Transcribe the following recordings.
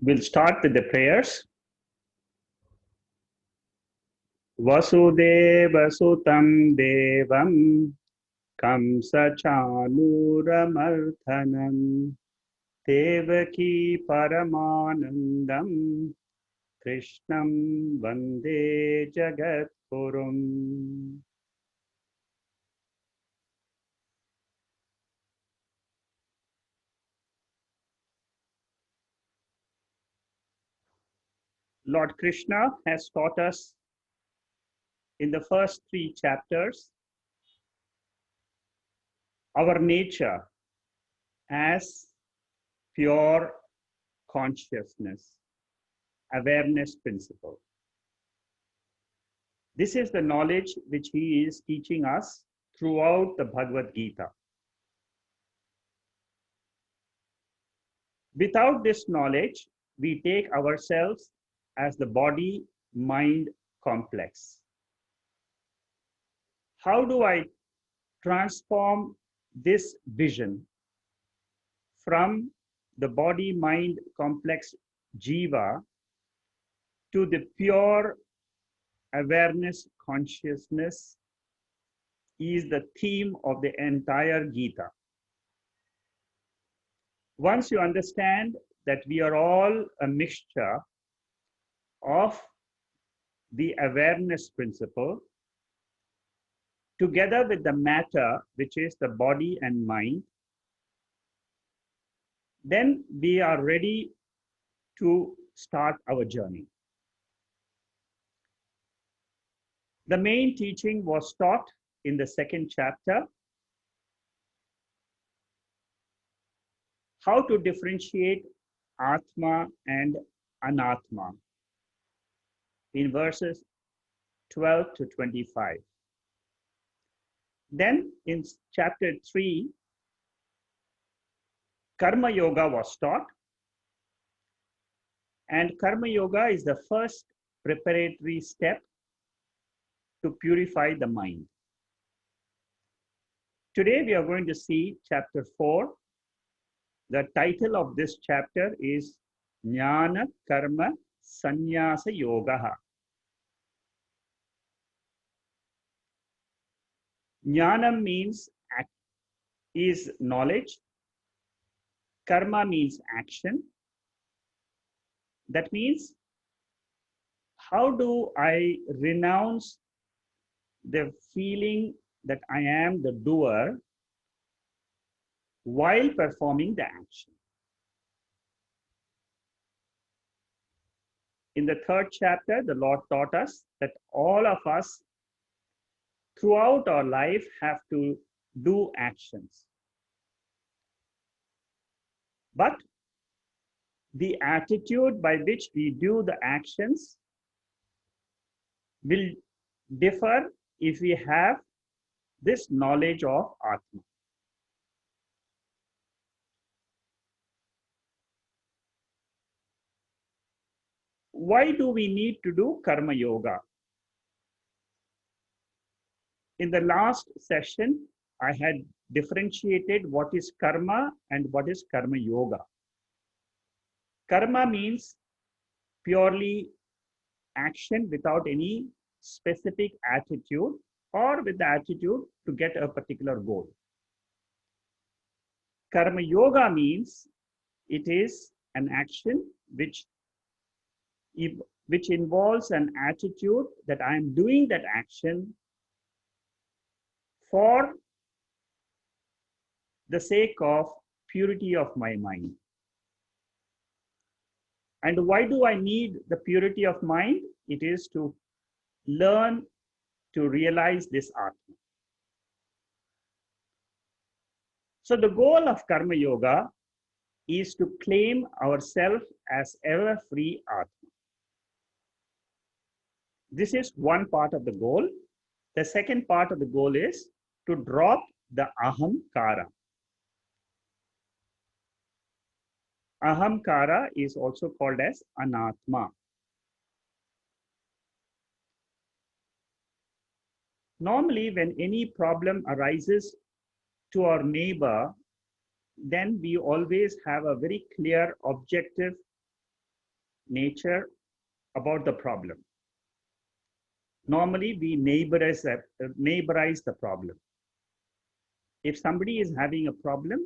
We'll start with the prayers. Vasudeva Sutam Devam Kamsa Chanuramarthanam Devaki Paramanandam Krishnam Vande Jagatpurum. Lord Krishna has taught us in the first 3 chapters our nature as pure consciousness, awareness principle. This is the knowledge which he is teaching us throughout the Bhagavad Gita. Without this knowledge, we take ourselves as the body-mind complex. How do I transform this vision from the body-mind complex Jiva to the pure awareness consciousness is the theme of the entire Gita. Once you understand that we are all a mixture of the awareness principle together with the matter, which is the body and mind, then we are ready to start our journey. The main teaching was taught in the 2nd chapter, how to differentiate Atma and Anatma in verses 12 to 25. Then in chapter 3, Karma Yoga was taught, and Karma Yoga is the first preparatory step to purify the mind. Today we are going to see chapter 4. The title of this chapter is Jnana Karma Sannyasa Yoga. Jnana means is knowledge. Karma means action. That means, how do I renounce the feeling that I am the doer while performing the action? In the 3rd chapter, the Lord taught us that all of us throughout our life have to do actions. But the attitude by which we do the actions will differ if we have this knowledge of Atma. Why do we need to do Karma Yoga? In the last session, I had differentiated what is karma and what is Karma Yoga. Karma means purely action without any specific attitude or with the attitude to get a particular goal. Karma Yoga means it is an action which involves an attitude that I am doing that action for the sake of purity of my mind. And why do I need the purity of mind? It is to learn to realize this Atma. So the goal of Karma Yoga is to claim ourselves as ever free Atma. This is one part of the goal. The second part of the goal is to drop the ahamkara. Ahamkara is also called as anatma. Normally, when any problem arises to our neighbor, then we always have a very clear objective nature about the problem. Normally, we neighborize the problem. If somebody is having a problem,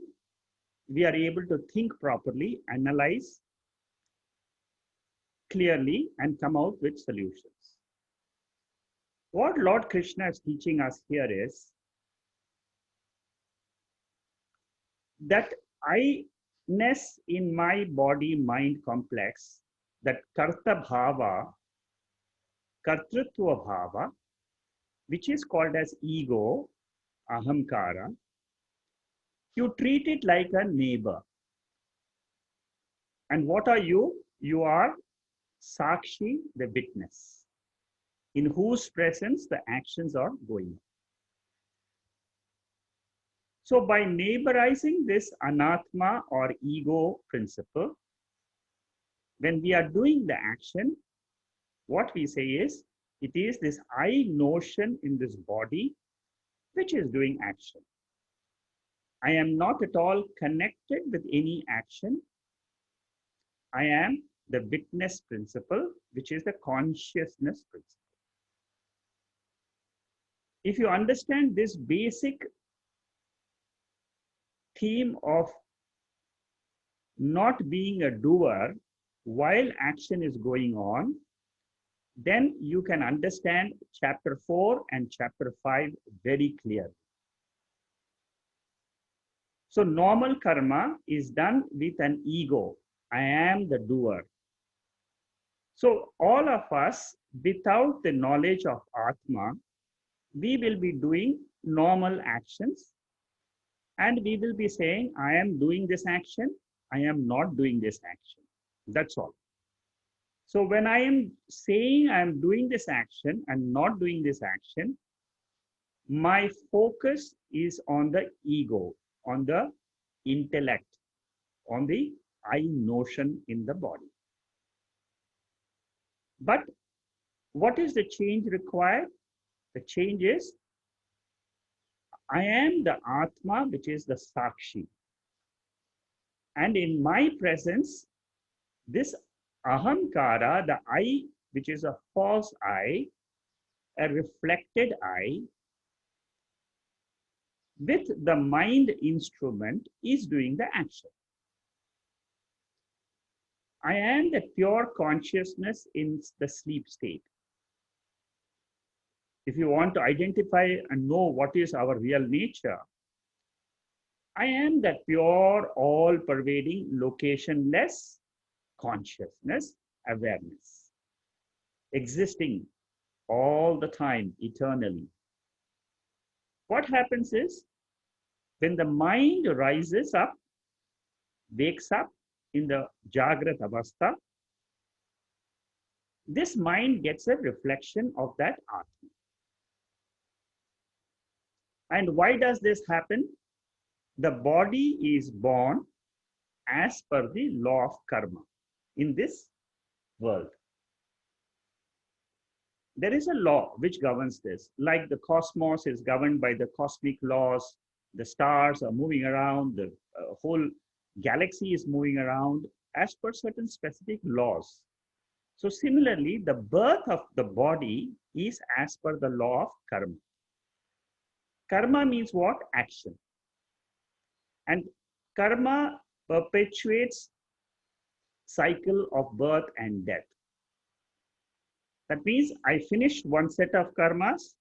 we are able to think properly, analyze clearly, and come out with solutions. What Lord Krishna is teaching us here is that I-ness in my body-mind complex, that karta bhava, kartrutva bhava, which is called as ego, ahamkara, you treat it like a neighbor. And what are you? You are sakshi, the witness, in whose presence the actions are going on. So by neighborizing this anatma or ego principle, when we are doing the action, what we say is, it is this I notion in this body which is doing action. I am not at all connected with any action. I am the witness principle, which is the consciousness principle. If you understand this basic theme of not being a doer while action is going on, then you can understand chapter 4 and chapter 5 very clearly. So normal karma is done with an ego. I am the doer. So all of us, without the knowledge of Atma, we will be doing normal actions, and we will be saying, I am doing this action, I am not doing this action. That's all. So when I am saying I am doing this action and not doing this action, my focus is on the ego, on the intellect, on the I notion in the body. But what is the change required? The change is, I am the Atma, which is the Sakshi. And in my presence, this Ahamkara, the I, which is a false I, a reflected I, with the mind instrument is doing the action. I am the pure consciousness in the sleep state. If you want to identify and know what is our real nature, I am that pure, all-pervading, location-less consciousness, awareness, existing all the time, eternally. What happens is, when the mind rises up, wakes up in the Jagrat Avastha, this mind gets a reflection of that Atma. And why does this happen? The body is born as per the law of karma in this world. There is a law which governs this, like the cosmos is governed by the cosmic laws, the stars are moving around, the whole galaxy is moving around as per certain specific laws. So similarly, the birth of the body is as per the law of karma. Karma means what? Action. And karma perpetuates cycle of birth and death. That means I finish one set of karmas,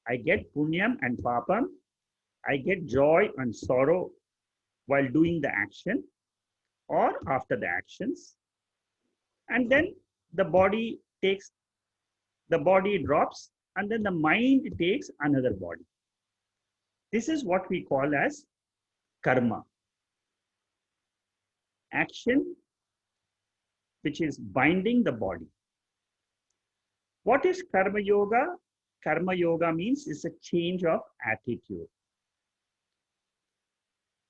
I get punyam and papam, I get joy and sorrow while doing the action or after the actions. And then the body drops, and then the mind takes another body. This is what we call as karma. Action which is binding the body. What is karma yoga? Karma yoga means it's a change of attitude.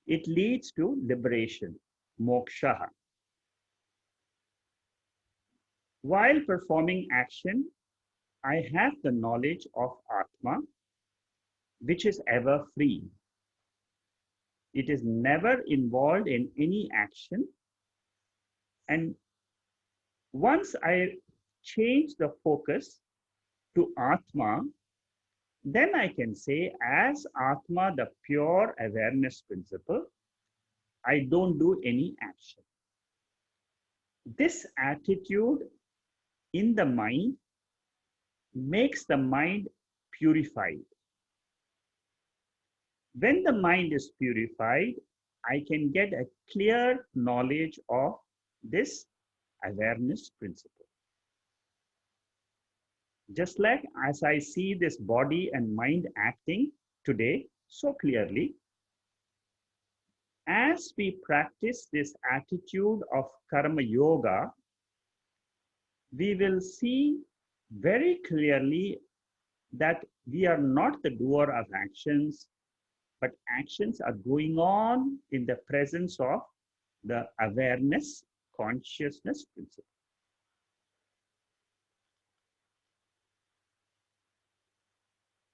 It leads to liberation, moksha. While performing action, I have the knowledge of Atma, which is ever free. It is never involved in any action. And Once I change the focus to Atma, then I can say, as Atma, the pure awareness principle, I don't do any action. This attitude in the mind makes the mind purified. When the mind is purified, I can get a clear knowledge of this awareness principle. Just like as I see this body and mind acting today so clearly, as we practice this attitude of karma yoga, we will see very clearly that we are not the doer of actions, but actions are going on in the presence of the awareness, consciousness principle.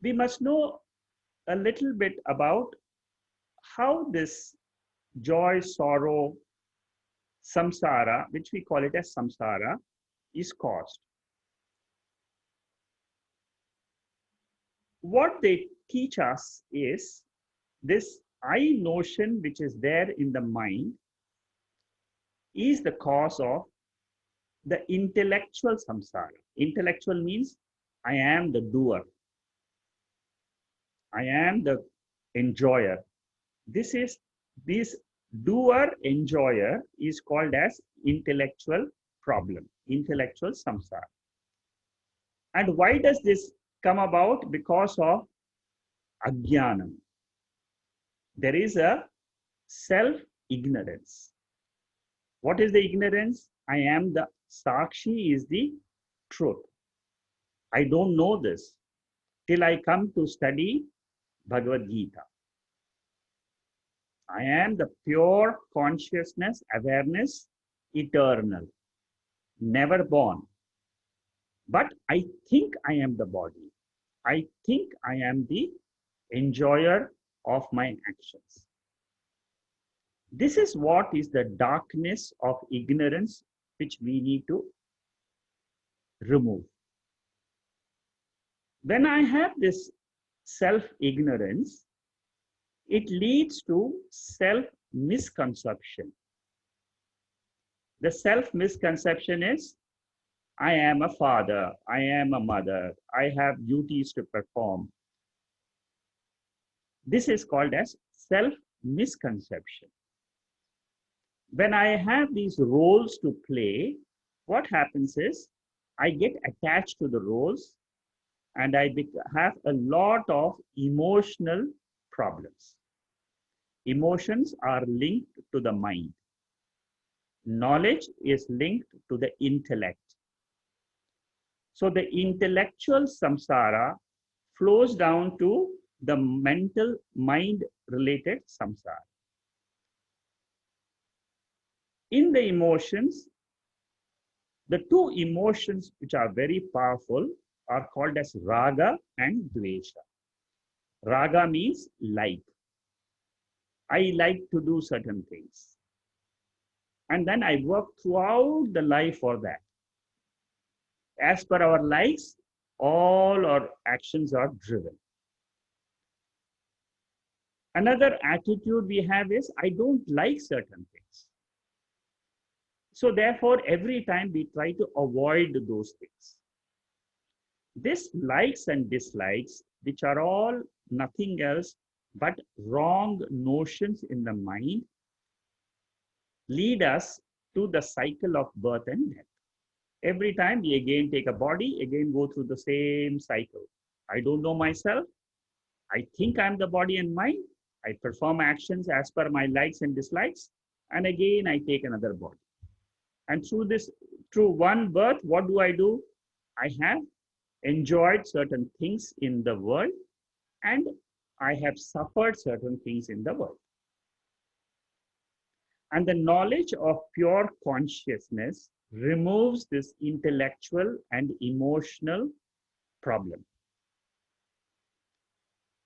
We must know a little bit about how this joy, sorrow, samsara, which we call it as samsara, is caused. What they teach us is this I notion which is there in the mind is the cause of the intellectual samsara. Intellectual means I am the doer. I am the enjoyer. This doer enjoyer is called as intellectual problem, intellectual samsara. And why does this come about? Because of ajnanam. There is a self-ignorance. What is the ignorance? I am the Sakshi is the truth. I don't know this till I come to study Bhagavad Gita. I am the pure consciousness, awareness, eternal, never born. But I think I am the body. I think I am the enjoyer of my actions. This is what is the darkness of ignorance which we need to remove. When I have this self-ignorance, it leads to self-misconception. The self-misconception is, I am a father, I am a mother, I have duties to perform. This is called as self-misconception. When I have these roles to play, what happens is, I get attached to the roles and I have a lot of emotional problems. Emotions are linked to the mind. Knowledge is linked to the intellect. So the intellectual samsara flows down to the mental mind-related samsara. In the emotions, the two emotions which are very powerful are called as raga and dvesha. Raga means like. I like to do certain things. And then I work throughout the life for that. As per our likes, all our actions are driven. Another attitude we have is, I don't like certain things. So therefore, every time we try to avoid those things. This likes and dislikes, which are all nothing else but wrong notions in the mind, lead us to the cycle of birth and death. Every time we again take a body, again go through the same cycle. I don't know myself. I think I'm the body and mind. I perform actions as per my likes and dislikes. And again, I take another body. And through one birth, what do? I have enjoyed certain things in the world and I have suffered certain things in the world. And the knowledge of pure consciousness removes this intellectual and emotional problem.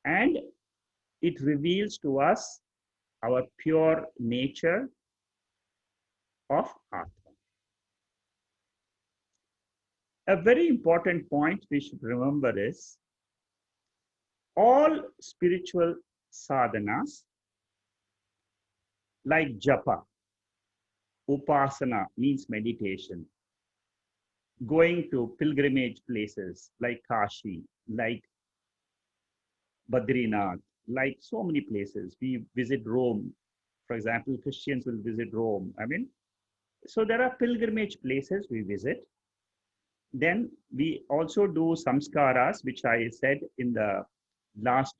And it reveals to us our pure nature of Atma. A very important point we should remember is all spiritual sadhanas like japa, upasana means meditation, going to pilgrimage places like Kashi, like Badrinath, like so many places. We visit Rome. For example, Christians will visit Rome. I mean, so there are pilgrimage places we visit. Then we also do samskaras, which I said in the last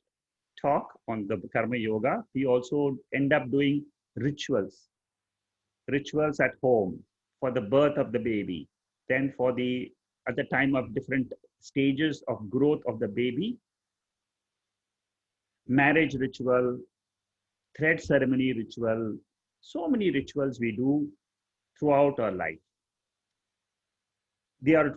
talk on the karma yoga. We also end up doing rituals, rituals at home for the birth of the baby. Then for the, at the time of different stages of growth of the baby, marriage ritual, thread ceremony ritual, so many rituals we do throughout our life. They are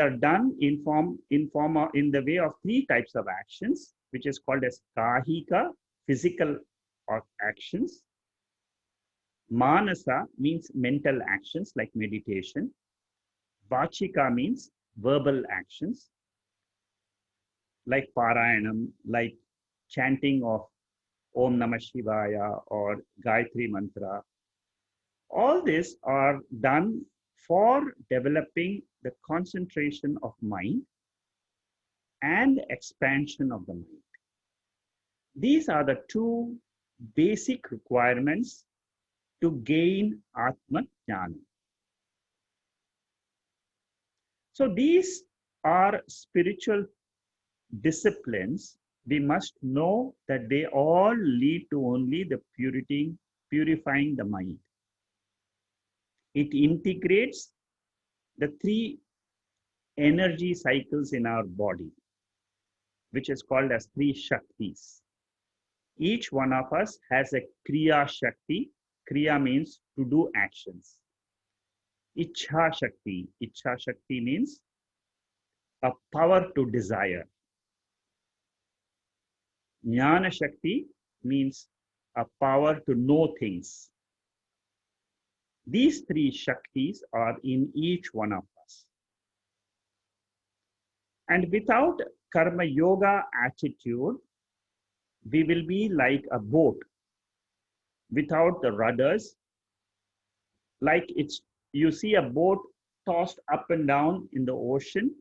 done in the way of three types of actions, which is called as kahika, physical actions. Manasa means mental actions like meditation. Vachika means verbal actions like parayanam, like chanting of Om Namah Shivaya or Gayatri Mantra. All these are done for developing the concentration of mind and expansion of the mind. These are the two basic requirements to gain Atma Jnana. So these are spiritual disciplines. We must know that they all lead to only the purifying the mind. It integrates the three energy cycles in our body, which is called as three Shaktis. Each one of us has a Kriya Shakti. Kriya means to do actions. Ichha Shakti. Ichha Shakti means a power to desire. Jnana Shakti means a power to know things. These three Shaktis are in each one of us. And without Karma Yoga attitude, we will be like a boat without the rudders. Like you see a boat tossed up and down in the ocean.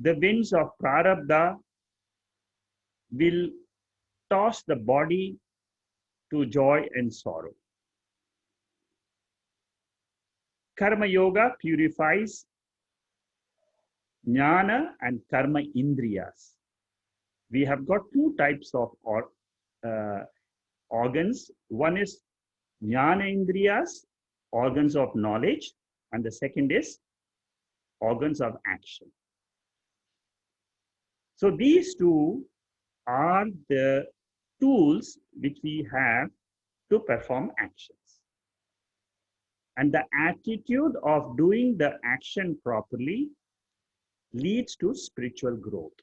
The winds of Prarabdha will toss the body to joy and sorrow. Karma Yoga purifies Jnana and Karma Indriyas. We have got two types of organs. One is Jnana Indriyas, organs of knowledge, and the second is organs of action. So these two are the tools which we have to perform actions. And the attitude of doing the action properly leads to spiritual growth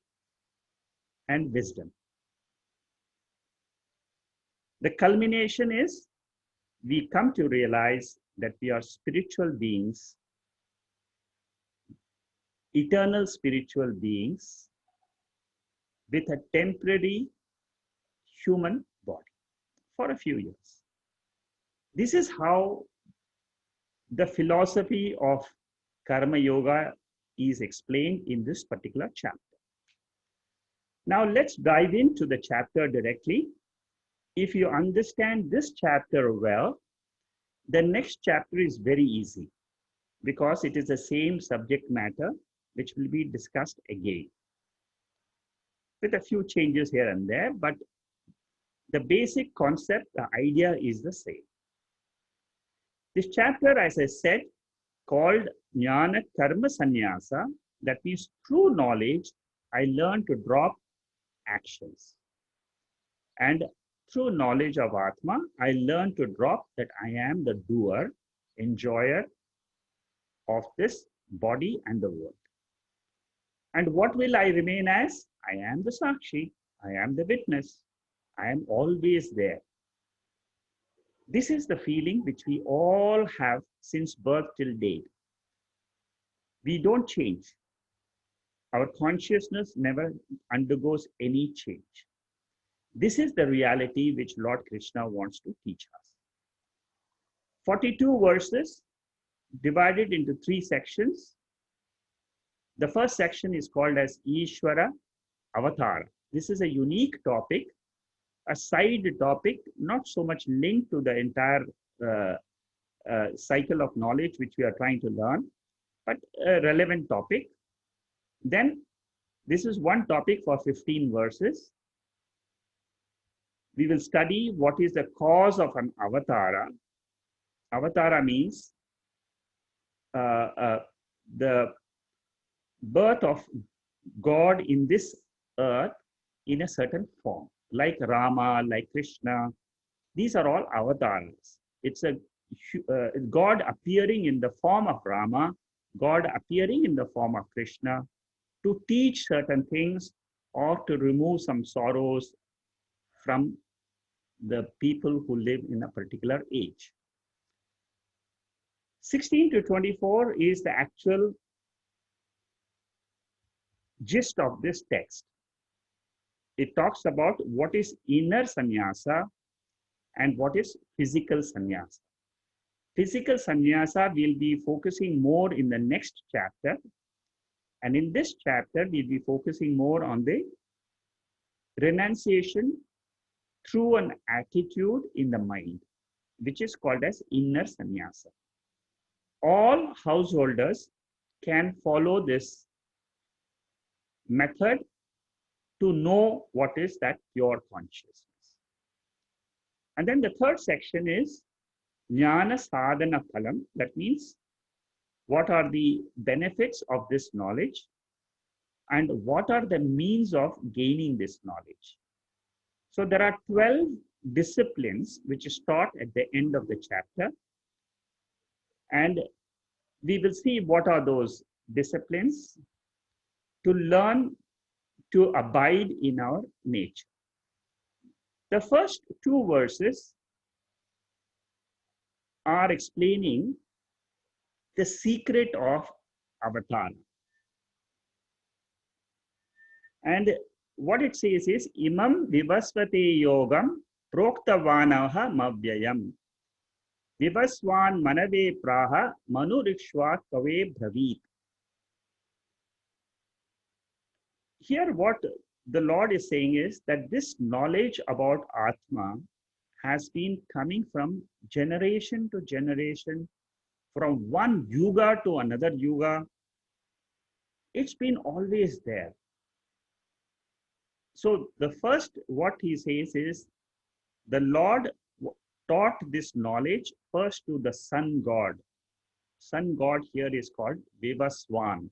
and wisdom. The culmination is we come to realize that we are spiritual beings, eternal spiritual beings with a temporary human body for a few years. This is how the philosophy of Karma Yoga is explained in this particular chapter. Now let's dive into the chapter directly. If you understand this chapter well, the next chapter is very easy because it is the same subject matter which will be discussed again with a few changes here and there, but the basic concept, the idea is the same. This chapter, as I said, called Jnana Karma Sannyasa, that means through knowledge, I learn to drop actions. And through knowledge of Atma, I learn to drop that I am the doer, enjoyer of this body and the world. And what will I remain as? I am the Sakshi. I am the witness. I am always there. This is the feeling which we all have since birth till date. We don't change. Our consciousness never undergoes any change. This is the reality which Lord Krishna wants to teach us. 42 verses divided into 3 sections. The first section is called as Ishvara Avatara. This is a unique topic, a side topic, not so much linked to the entire cycle of knowledge which we are trying to learn, but a relevant topic. Then this is one topic for 15 verses. We will study what is the cause of an avatara. Avatara means the birth of God in this earth in a certain form, like Rama, like Krishna. These are all avatars. It's a God appearing in the form of Rama, God appearing in the form of Krishna to teach certain things or to remove some sorrows from the people who live in a particular age. 16 to 24 is the actual gist of this text. It talks about what is inner sannyasa and what is physical sannyasa. Physical sannyasa will be focusing more in the next chapter. And in this chapter, we'll be focusing more on the renunciation through an attitude in the mind, which is called as inner sannyasa. All householders can follow this method to know what is that pure consciousness. And then the third section is Jnana sadhana phalam. That means what are the benefits of this knowledge and what are the means of gaining this knowledge. So there are 12 disciplines which is taught at the end of the chapter. And we will see what are those disciplines to learn to abide in our nature. The first 2 verses are explaining the secret of Avatara. And what it says is, Imam vivasvate yogam proktavanaha mavyayam. Vivaswan manave praha manurikshva kave bhavit. Here what the Lord is saying is that this knowledge about Atma has been coming from generation to generation, from one yuga to another yuga. It's been always there. So the first, what he says is, the Lord taught this knowledge first to the sun god. Sun god here is called Vivaswan,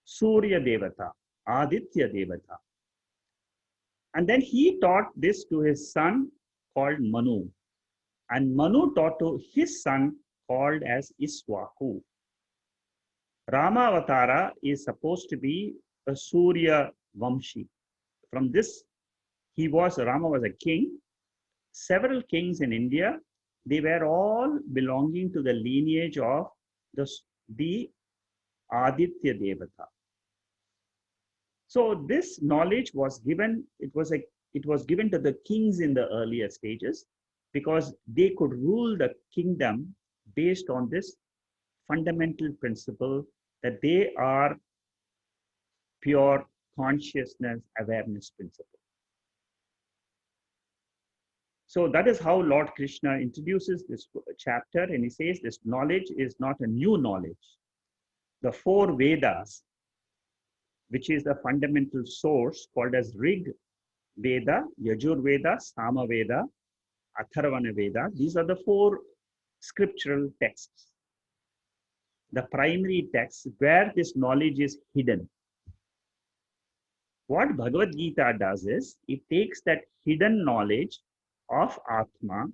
Surya Devata, Aditya Devata. And then he taught this to his son called Manu. And Manu taught to his son called as Iswaku. Ramavatara is supposed to be a Surya Vamshi. From this, Rama was a king. Several kings in India, they were all belonging to the lineage of the Aditya Devata. So this knowledge was given, it was given to the kings in the earlier stages because they could rule the kingdom based on this fundamental principle that they are pure consciousness awareness principle. So that is how Lord Krishna introduces this chapter, and he says this knowledge is not a new knowledge. The 4 Vedas, which is the fundamental source called as Rig Veda, Yajur Veda, Sama Veda, Atharvana Veda. These are the 4 scriptural texts, the primary texts where this knowledge is hidden. What Bhagavad Gita does is, it takes that hidden knowledge of Atma,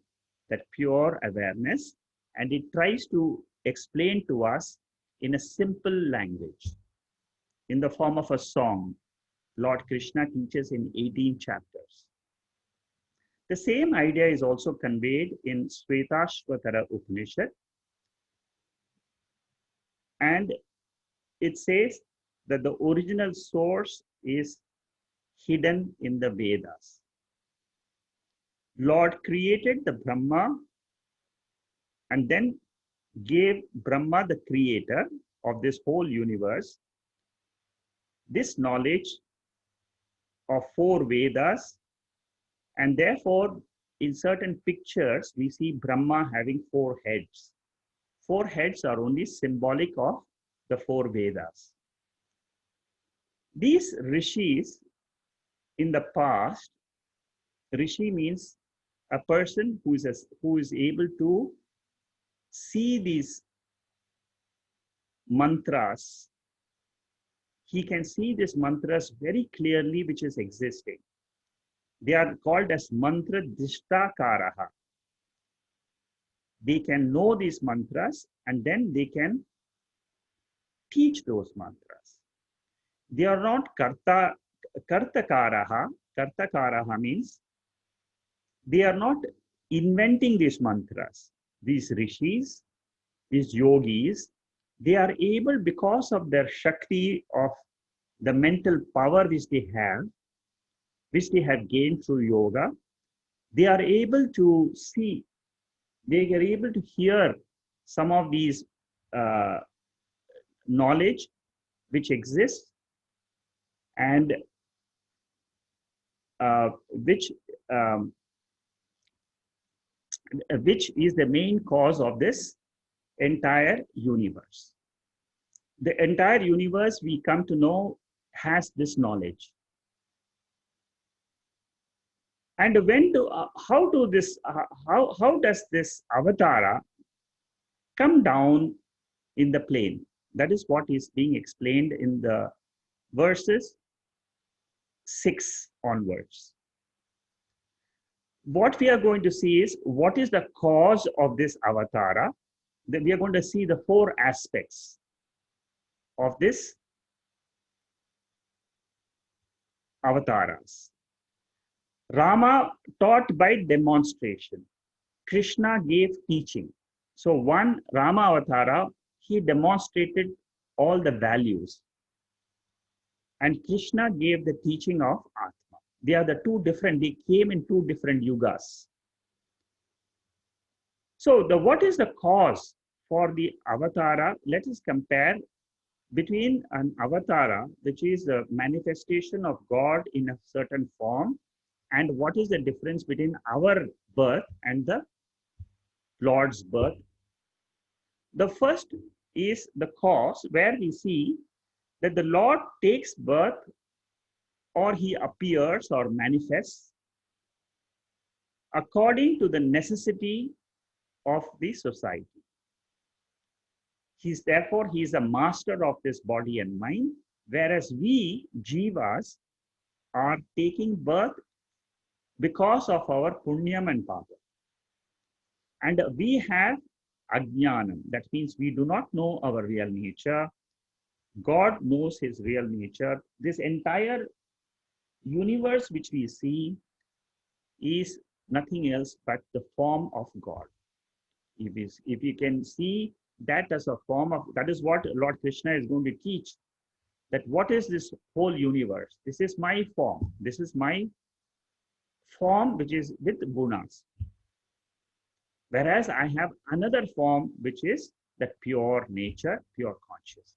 that pure awareness, and it tries to explain to us in a simple language, in the form of a song. Lord Krishna teaches in 18 chapters. The same idea is also conveyed in Shvetashvatara Upanishad. And it says that the original source is hidden in the Vedas. Lord created the Brahma and then gave Brahma, the creator of this whole universe, this knowledge of 4 Vedas. And therefore, in certain pictures, we see Brahma having 4 heads. 4 heads are only symbolic of the 4 Vedas. These rishis in the past, rishi means a person who is able to see these mantras. He can see these mantras very clearly, which is existing. They are called as mantra dishtakaraha. They can know these mantras and then they can teach those mantras. They are not kartakaraha. Kartakaraha means they are not inventing these mantras. These rishis, these yogis, they are able, because of their shakti of the mental power which they have gained through yoga, they are able to see, they are able to hear some of these knowledge which exists and which is the main cause of this entire universe. The entire universe, we come to know, has this knowledge. And how does this Avatara come down in the plane? That is what is being explained in the verses 6 onwards. What we are going to see is what is the cause of this Avatara. Then we are going to see the 4 aspects of this avatars. Rama taught by demonstration. Krishna gave teaching. So one Rama Avatara, he demonstrated all the values. And Krishna gave the teaching of Atma. They are the 2 different, they came in 2 different yugas. So what is the cause for the Avatara? Let us compare between an Avatara, which is the manifestation of God in a certain form, and what is the difference between our birth and the Lord's birth. The first is the cause, where we see that the Lord takes birth, or he appears or manifests according to the necessity of the society. Therefore, he is a master of this body and mind, whereas we, Jivas, are taking birth because of our punyam and papa. And we have ajnanam. That means we do not know our real nature. God knows his real nature. This entire universe which we see is nothing else but the form of God. If you can see that as a form of, that is what Lord Krishna is going to teach, that what is this whole universe? This is my form. This is my form which is with gunas. Whereas I have another form which is the pure nature, pure consciousness.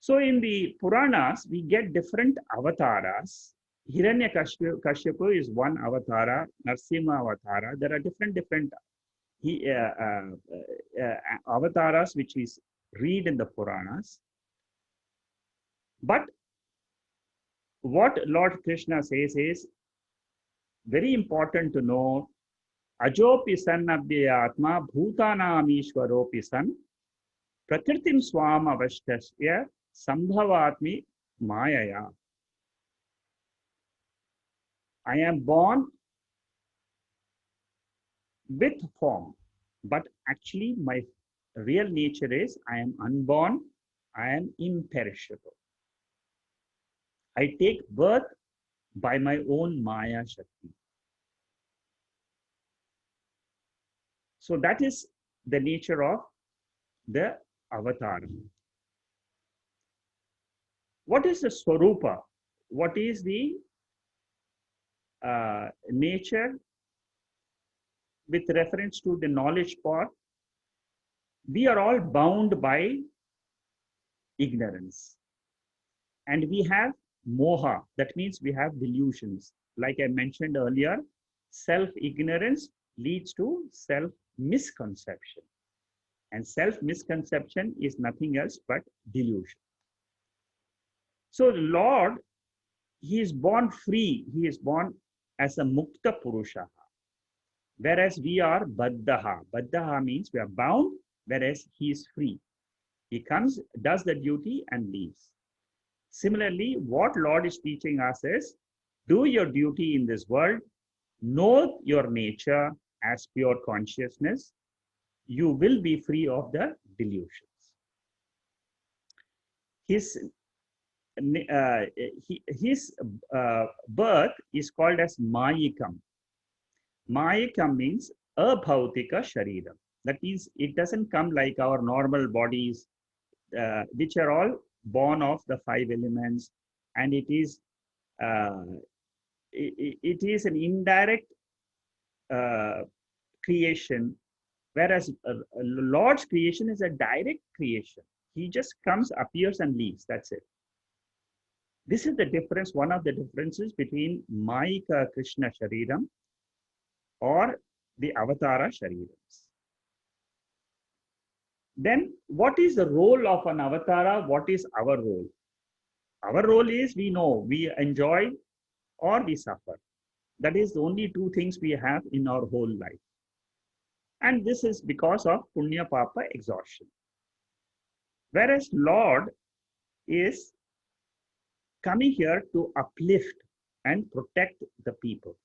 So in the Puranas, we get different avatars. Hiranyakashipu is one avatara, Narsimha avatara. There are different avatars which we read in the Puranas. But what Lord Krishna says is very important to know. Ajopi san abhyatma bhutanam ishwaropi san prakritim swam avashtasya sambhavatmi mayaya. I am born with form, but actually my real nature is I am unborn, I am imperishable. I take birth by my own Maya Shakti. So that is the nature of the Avatara. What is the Swarupa? What is the nature with reference to the knowledge part? We are all bound by ignorance. And we have moha, that means we have delusions. Like I mentioned earlier, self-ignorance leads to self-misconception. And self-misconception is nothing else but delusion. So the Lord, he is born free. He is born as a mukta purusha. Whereas we are baddhaha. Baddhaha means we are bound, whereas he is free. He comes, does the duty and leaves. Similarly, what Lord is teaching us is, do your duty in this world, know your nature as pure consciousness, you will be free of the delusions. His birth is called as Mayikam. Mayikam means abhautika sharidam. That means it doesn't come like our normal bodies, which are all born of the 5 elements, and it is an indirect creation, whereas Lord's creation is a direct creation. He just comes, appears, and leaves. That's it. This is the difference, one of the differences between Mayika Krishna Shariram or the Avatara Sharirams. Then, what is the role of an Avatara? What is our role? Our role is, we know, we enjoy or we suffer. That is the only two things we have in our whole life. And this is because of Punya Papa exhaustion. Whereas Lord is coming here to uplift and protect the people.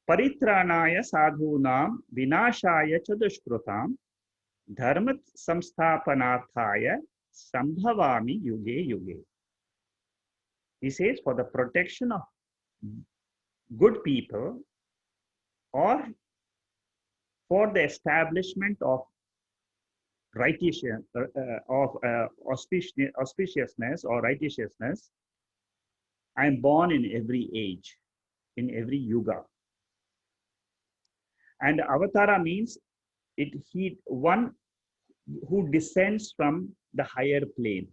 Paritranaya sadhunam vinashaya chadushkrutam dharma samsthapanarthaya sambhavami yuge yuge. He says, for the protection of good people or for the establishment of auspiciousness or righteousness, I am born in every age, in every yuga. And Avatara means one who descends from the higher plane.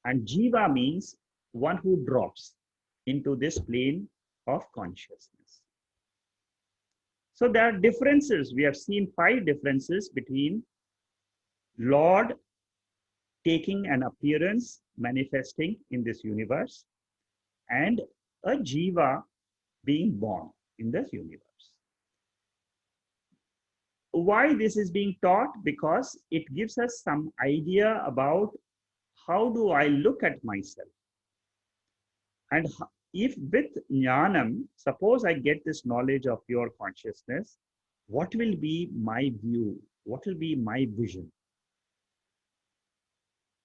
And Jiva means one who drops into this plane of consciousness. So there are differences. We have seen 5 differences between Lord taking an appearance, manifesting in this universe, and a Jiva being born in this universe. Why this is being taught? Because it gives us some idea about how do I look at myself. And if with Jnanam, suppose I get this knowledge of pure consciousness, what will be my view? What will be my vision?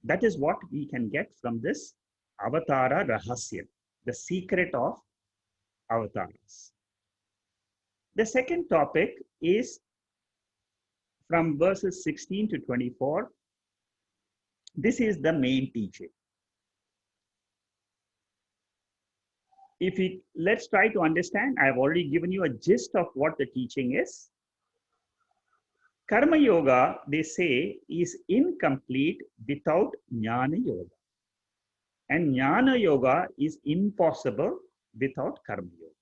That is what we can get from this Avatara Rahasyam, the secret of avatars. The second topic is from verses 16 to 24. This is the main teaching. Let's try to understand. I've already given you a gist of what the teaching is. Karma Yoga, they say, is incomplete without Jnana Yoga. And Jnana Yoga is impossible without Karma Yoga.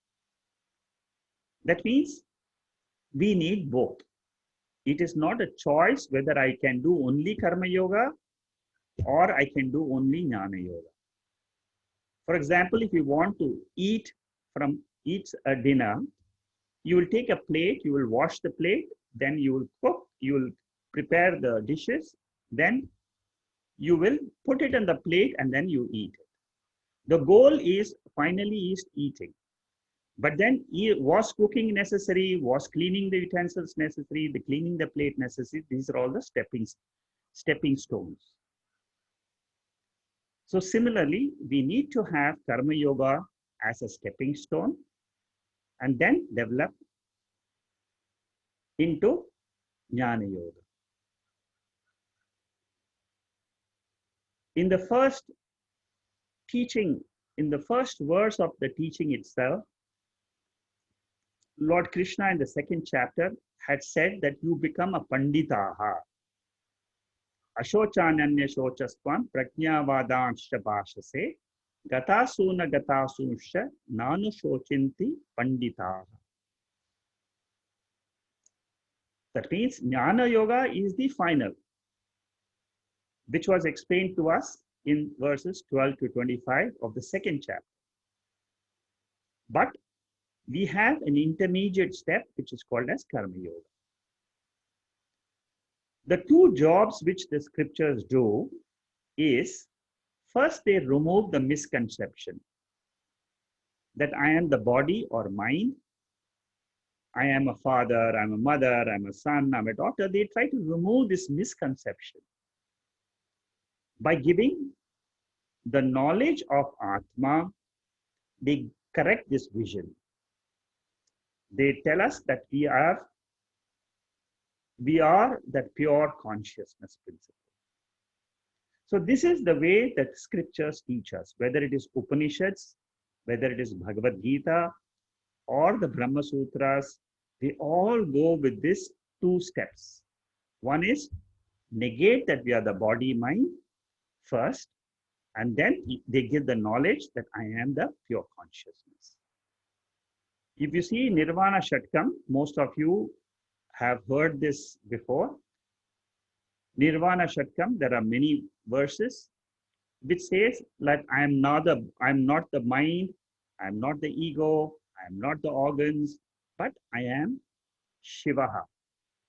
That means we need both. It is not a choice whether I can do only Karma Yoga or I can do only Jnana Yoga. For example, if you want to eat a dinner, you will take a plate, you will wash the plate, then you will cook, you will prepare the dishes, then you will put it on the plate and then you eat it. The goal is finally is eating. But then was cooking necessary, was cleaning the utensils necessary, the cleaning the plate necessary. These are all the stepping stones. So similarly, we need to have Karma Yoga as a stepping stone and then develop into Jnana Yoga. In the first teaching, in the first verse of the teaching itself, Lord Krishna in the second chapter had said that you become a panditaha. Ashochananya shochaspam prajnavadansha bhashase gatasuna gatasunsha nanu shochinti panditaha. That means Jnana Yoga is the final, which was explained to us in verses 12 to 25 of the second chapter. But we have an intermediate step, which is called as Karma Yoga. The two jobs which the scriptures do is, first they remove the misconception that I am the body or mind, I am a father, I'm a mother, I'm a son, I'm a daughter. They try to remove this misconception by giving the knowledge of Atma. They correct this vision. They tell us that we are that pure consciousness principle. So this is the way that scriptures teach us, whether it is Upanishads, whether it is Bhagavad Gita or the Brahma Sutras, they all go with these two steps. One is negate that we are the body mind first, and then they give the knowledge that I am the pure consciousness. If you see Nirvana Shatakam, most of you have heard this before. Nirvana Shatakam, there are many verses which says that I'm not the mind, I'm not the ego, I'm not the organs, but I am Shivaha.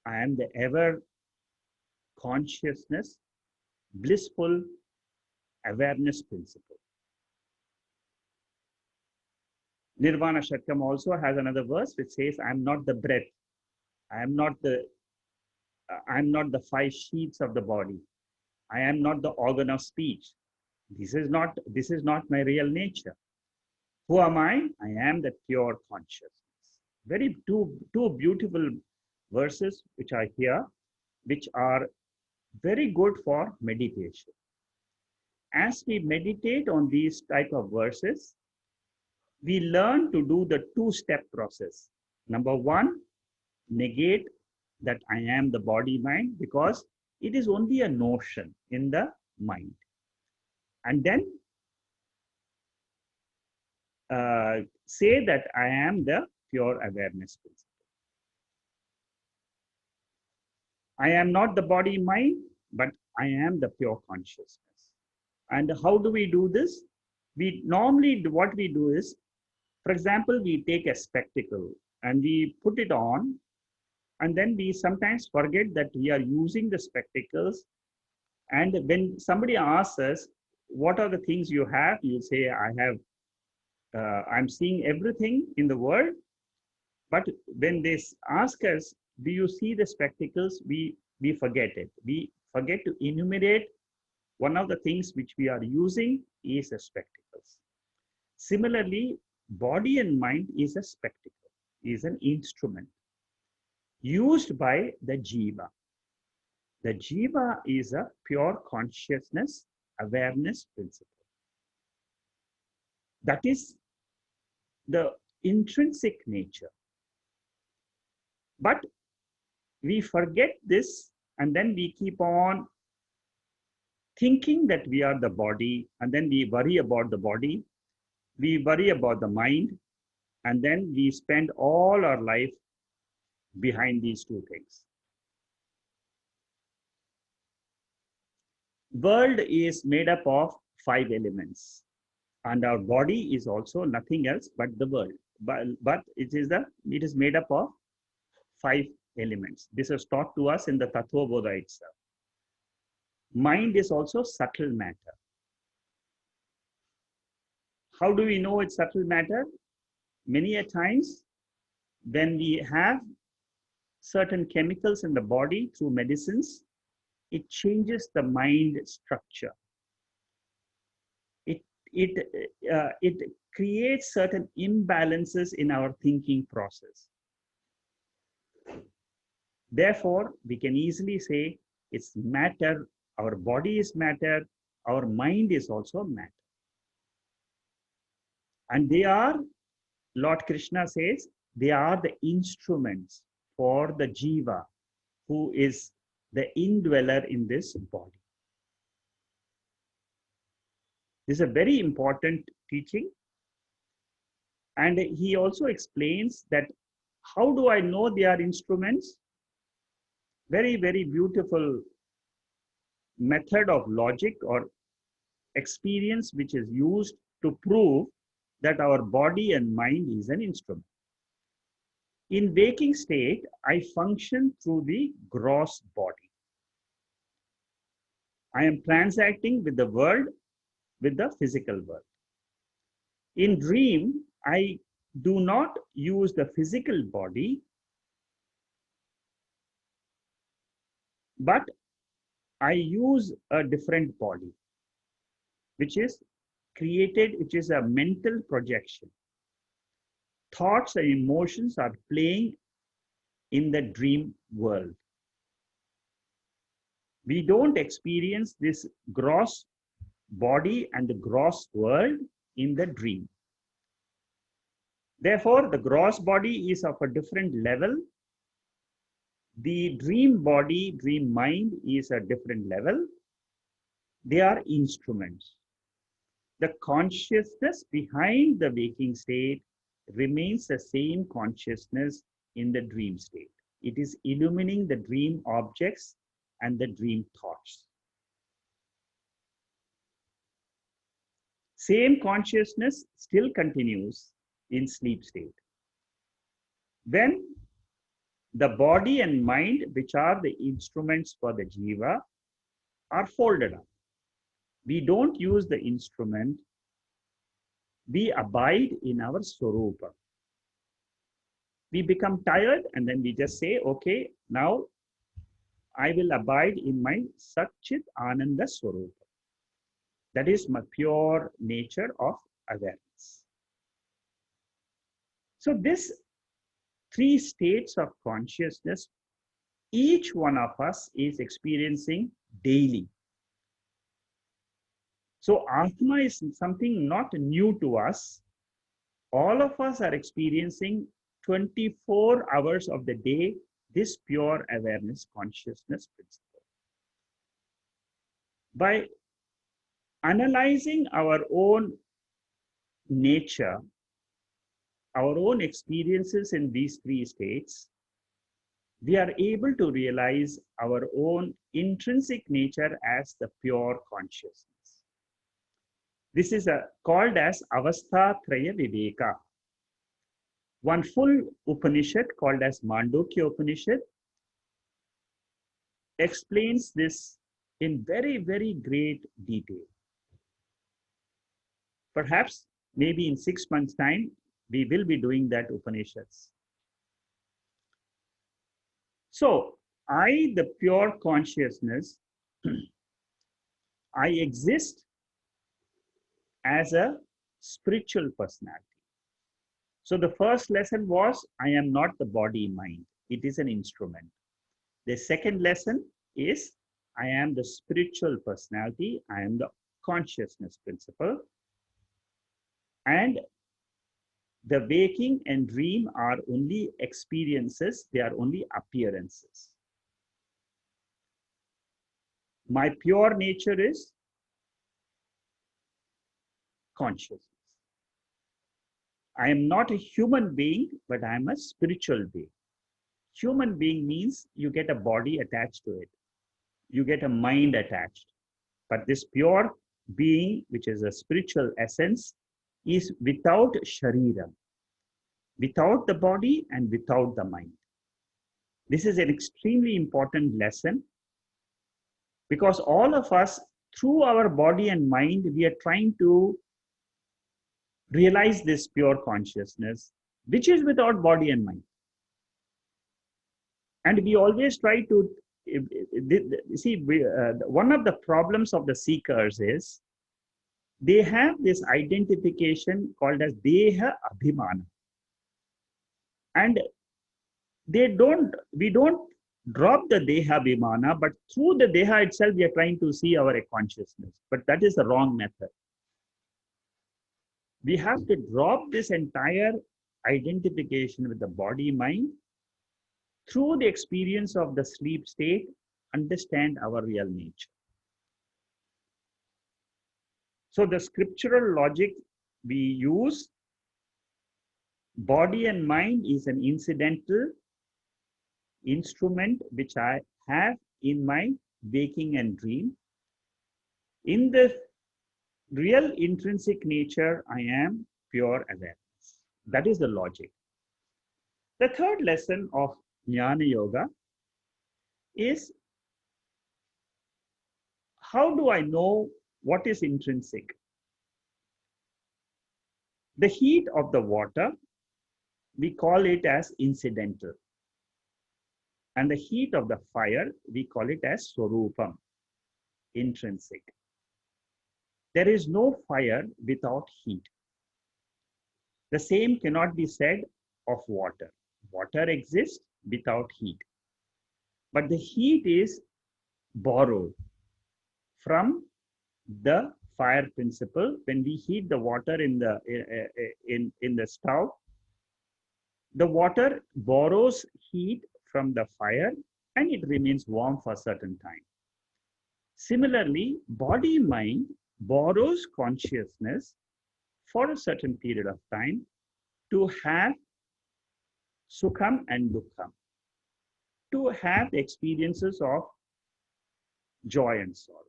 I am the ever consciousness, blissful awareness principle. Nirvana Shatakam also has another verse which says, I'm not the breath. I'm not the 5 sheaths of the body. I am not the organ of speech. This is not my real nature. Who am I? I am the pure consciousness. Very two beautiful verses which are here, which are very good for meditation. As we meditate on these type of verses, we learn to do the two-step process. Number one, negate that I am the body mind, because it is only a notion in the mind. And then say that I am the pure awareness principle. I am not the body mind, but I am the pure consciousness. And how do we do this? We normally, what we do is, for example, we take a spectacle and we put it on, and then we sometimes forget that we are using the spectacles. And when somebody asks us, what are the things you have? You say, I'm seeing everything in the world. But when they ask us, do you see the spectacles? We forget it. We forget to enumerate one of the things which we are using is the spectacles. Similarly, body and mind is a spectacle, is an instrument used by the Jiva. The Jiva is a pure consciousness, awareness principle. That is the intrinsic nature. But we forget this, and then we keep on thinking that we are the body, and then we worry about the body, we worry about the mind, and then we spend all our life behind these two things. World is made up of 5 elements, and our body is also nothing else but the world. But it is made up of 5 elements. This is taught to us in the Tattva Bodha itself. Mind is also subtle matter. How do we know it's subtle matter? Many a times when we have certain chemicals in the body through medicines, it changes the mind structure. It creates certain imbalances in our thinking process. Therefore, we can easily say it's matter, our body is matter, our mind is also matter. And they are, Lord Krishna says, they are the instruments for the Jiva, who is the indweller in this body. This is a very important teaching. And he also explains that how do I know they are instruments? Very, very beautiful method of logic or experience which is used to prove that our body and mind is an instrument. In waking state, I function through the gross body. I am transacting with the world, with the physical world. In dream, I do not use the physical body, but I use a different body, which is created, which is a mental projection. Thoughts and emotions are playing in the dream world. We don't experience this gross body and the gross world in the dream. Therefore, the gross body is of a different level. The dream body, dream mind is a different level. They are instruments. The consciousness behind the waking state remains the same consciousness in the dream state. It is illumining the dream objects and the dream thoughts. Same consciousness still continues in sleep state. When the body and mind, which are the instruments for the Jiva, are folded up. We don't use the instrument. We abide in our Swarupa. We become tired and then we just say, okay, now I will abide in my Satchit Ananda Swarupa. That is my pure nature of awareness. So this three states of consciousness, each one of us is experiencing daily. So Atma is something not new to us. All of us are experiencing 24 hours of the day this pure awareness consciousness principle. By analyzing our own nature, our own experiences in these three states, we are able to realize our own intrinsic nature as the pure consciousness. This is called as Avasthatraya Viveka. One full Upanishad called as Mandukya Upanishad explains this in very, very great detail. Perhaps maybe in 6 months' time, we will be doing that Upanishads. So, I, the pure consciousness, I exist as a spiritual personality. So the first lesson was, I am not the body mind. It is an instrument. The second lesson is, I am the spiritual personality. I am the consciousness principle. And the waking and dream are only experiences. They are only appearances. My pure nature is consciousness. I am not a human being, but I am a spiritual being. Human being means you get a body attached to it. You get a mind attached. But this pure being, which is a spiritual essence, is without sharira, without the body and without the mind. This is an extremely important lesson because all of us, through our body and mind, we are trying to realize this pure consciousness, which is without body and mind. And we always try to see, one of the problems of the seekers is they have this identification called as Deha Abhimana. And we don't drop the Deha Bhimana, but through the Deha itself, we are trying to see our consciousness. But that is the wrong method. We have to drop this entire identification with the body mind through the experience of the sleep state, understand our real nature. So the scriptural logic we use, body and mind is an incidental instrument which I have in my waking and dream. In the real intrinsic nature, I am pure awareness. That is the logic. The third lesson of Jnana Yoga is, how do I know what is intrinsic? The heat of the water, we call it as incidental. And the heat of the fire, we call it as Swarupam, intrinsic. There is no fire without heat. The same cannot be said of water. Water exists without heat. But the heat is borrowed from the fire principle. When we heat the water in the stove, the water borrows heat from the fire and it remains warm for a certain time. Similarly, body mind borrows consciousness for a certain period of time to have sukham and dukkham, to have the experiences of joy and sorrow.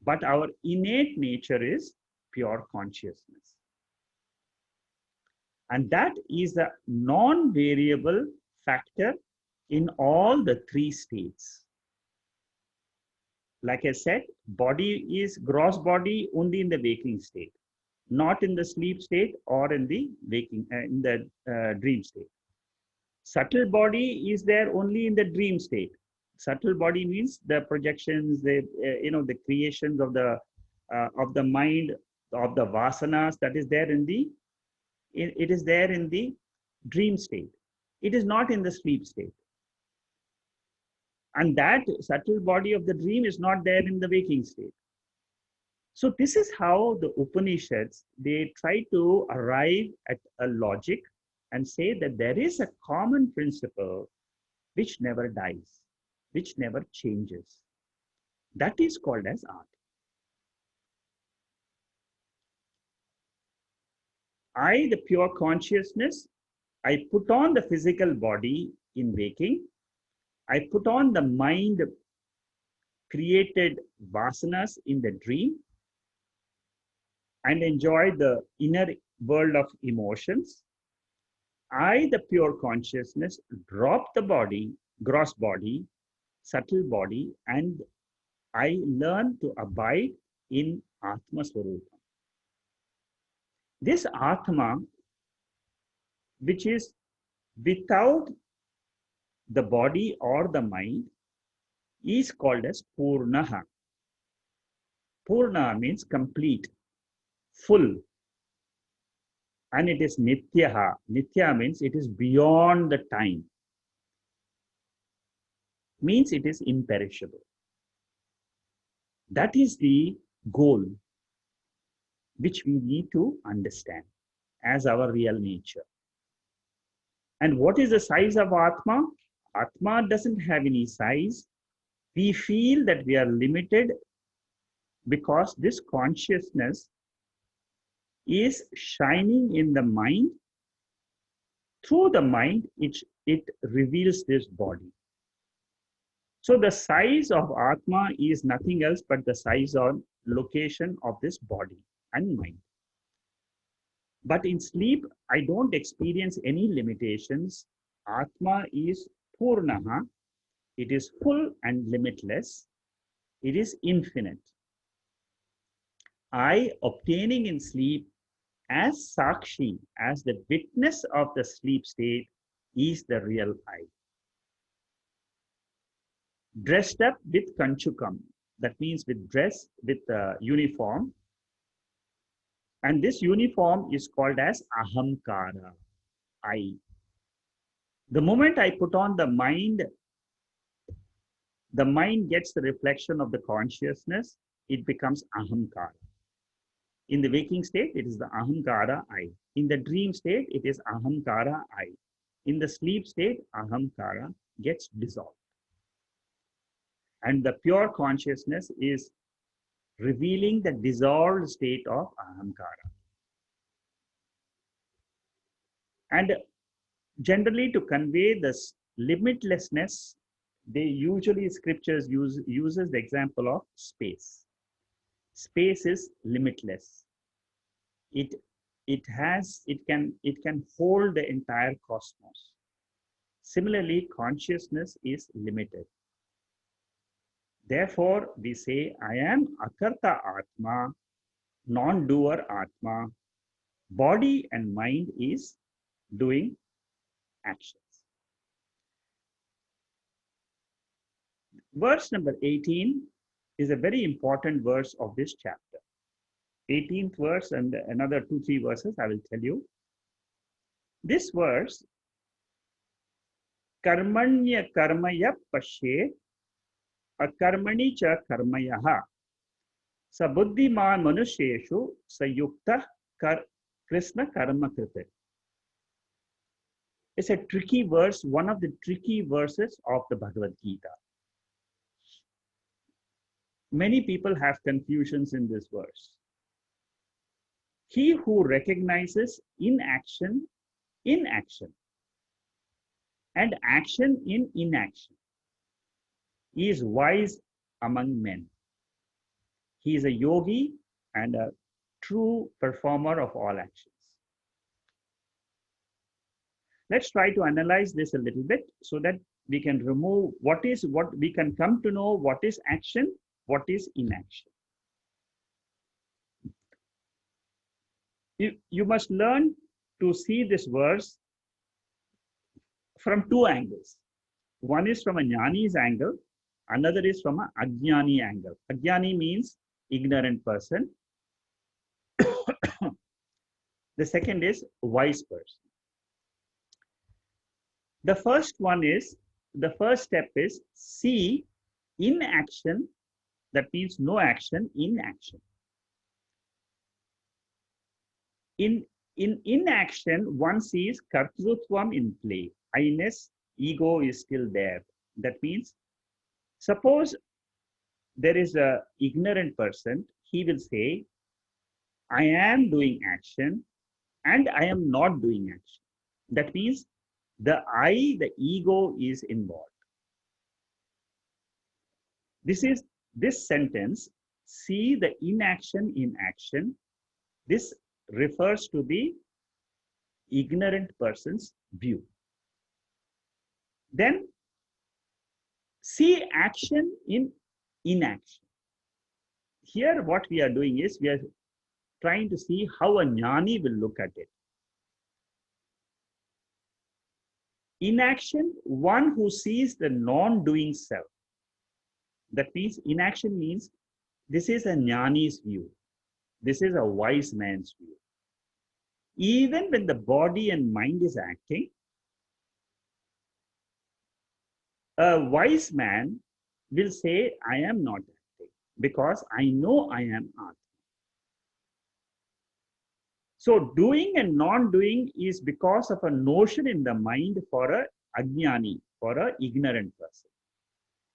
But our innate nature is pure consciousness. And that is the non-variable factor in all the three states. Like I said, body is gross body only in the waking state, not in the sleep state or in the waking, in the dream state. Subtle body is there only in the dream state. Subtle body means the projections, the the creations of the mind, of the vasanas, that is there in the. It is there in the dream state. It is not in the sleep state. And that subtle body of the dream is not there in the waking state. So this is how the Upanishads, they try to arrive at a logic and say that there is a common principle which never dies, which never changes. That is called as art. I, the pure consciousness, I put on the physical body in waking. I put on the mind created vasanas in the dream and enjoy the inner world of emotions. I, the pure consciousness, drop the body, gross body, subtle body, and I learn to abide in Atma Swarupa. This Atma, which is without the body or the mind, is called as Purnaha. Purna means complete, full. And it is Nityaha. Nitya means it is beyond the time. Means it is imperishable. That is the goal which we need to understand as our real nature. And what is the size of Atma? Atma doesn't have any size. We feel that we are limited because this consciousness is shining in the mind. Through the mind, it reveals this body. So the size of Atma is nothing else but the size or location of this body and mind. But in sleep, I don't experience any limitations. Atma is Purnaha. It is full and limitless. It is infinite. I, obtaining in sleep as Sakshi, as the witness of the sleep state, is the real I. Dressed up with Kanchukam, that means with dress, with uniform. And this uniform is called as Ahamkara, I. The moment I put on the mind The mind gets the reflection of the consciousness. It becomes ahamkara. In the waking state, it is the ahamkara I. In the dream state, it is ahamkara I. In the sleep state, ahamkara gets dissolved. And the pure consciousness is revealing the dissolved state of ahamkara. And generally, to convey this limitlessness, they usually scriptures uses the example of space. Space is limitless. It can hold the entire cosmos. Similarly, consciousness is limited. Therefore, we say, I am akarta atma, non-doer atma. Body and mind is doing actions. Verse number 18 is a very important verse of this chapter. 18th verse and another 2-3 verses I will tell you. This verse, karmanya karmaya pashe akarmani cha karmayaha sabuddhiman manusheshu sayukta krishna karma krite. It's a tricky verse, one of the tricky verses of the Bhagavad Gita. Many people have confusions in this verse. He who recognizes inaction in action and action in inaction is wise among men. He is a yogi and a true performer of all actions. Let's try to analyze this a little bit so that we can remove what we can come to know what is action, what is inaction. You must learn to see this verse from two angles. One is from a jnani's angle, another is from an ajnani angle. Ajnani means ignorant person. The second is wise person. The first step is see inaction, that means no action, in action. In inaction, one sees kartrutvam in play. I-ness, ego is still there. That means, suppose there is an ignorant person, he will say, I am doing action and I am not doing action. That means the I, the ego is involved. This sentence, see the inaction in action. This refers to the ignorant person's view. Then see action in inaction. Here what we are doing is we are trying to see how a jnani will look at it. Inaction, one who sees the non-doing self. That means inaction means this is a jnani's view. This is a wise man's view. Even when the body and mind is acting, a wise man will say, I am not acting because I know I am Atma. So doing and non-doing is because of a notion in the mind for a ajnani, for a ignorant person.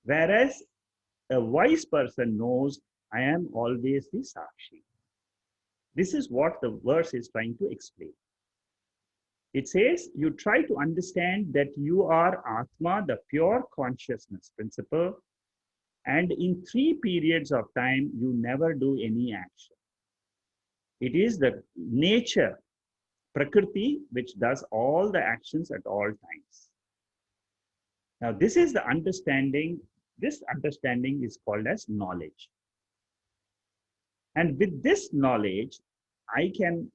Whereas a wise person knows, I am always the Sakshi. This is what the verse is trying to explain. It says, you try to understand that you are Atma, the pure consciousness principle, and in 3 periods of time, you never do any action. It is the nature, Prakriti, which does all the actions at all times. Now, this is the understanding. This understanding is called as knowledge. And with this knowledge, I can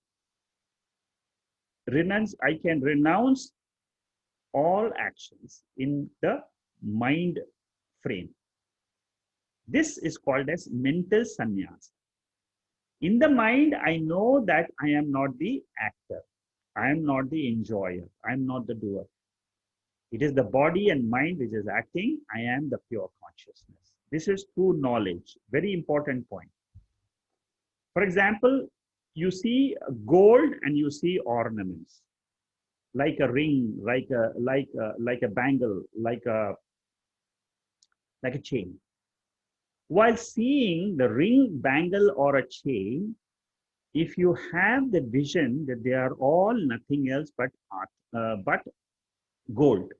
renounce all actions in the mind frame. This is called as mental sannyas. In the mind, I know that I am not the actor. I am not the enjoyer. I am not the doer. It is the body and mind which is acting. I am the pure consciousness. This is true knowledge. Very important point. For example, you see gold and you see ornaments, like a ring, like a bangle, like a chain. While seeing the ring, bangle, or a chain, if you have the vision that they are all nothing else but gold,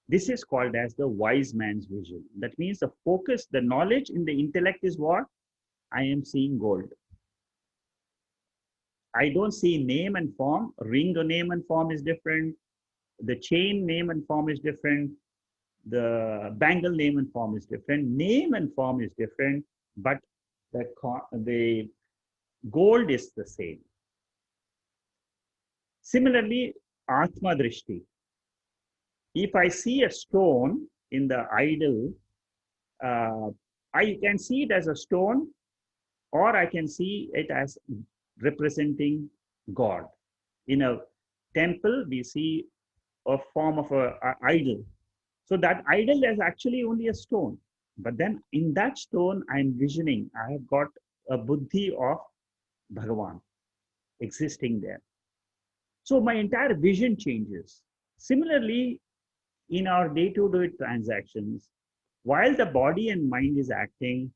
this is called as the wise man's vision. That means the focus, the knowledge in the intellect is what? I am seeing gold. I don't see name and form. Ring name and form is different. The chain name and form is different. The bangle name and form is different. Name and form is different, but the gold is the same. Similarly, Atma Drishti. If I see a stone in the idol, I can see it as a stone, or I can see it as representing God. In a temple, we see a form of an idol. So that idol is actually only a stone. But then in that stone, I'm visioning, I have got a buddhi of Bhagavan existing there. So my entire vision changes. Similarly, in our day-to-day transactions, while the body and mind is acting,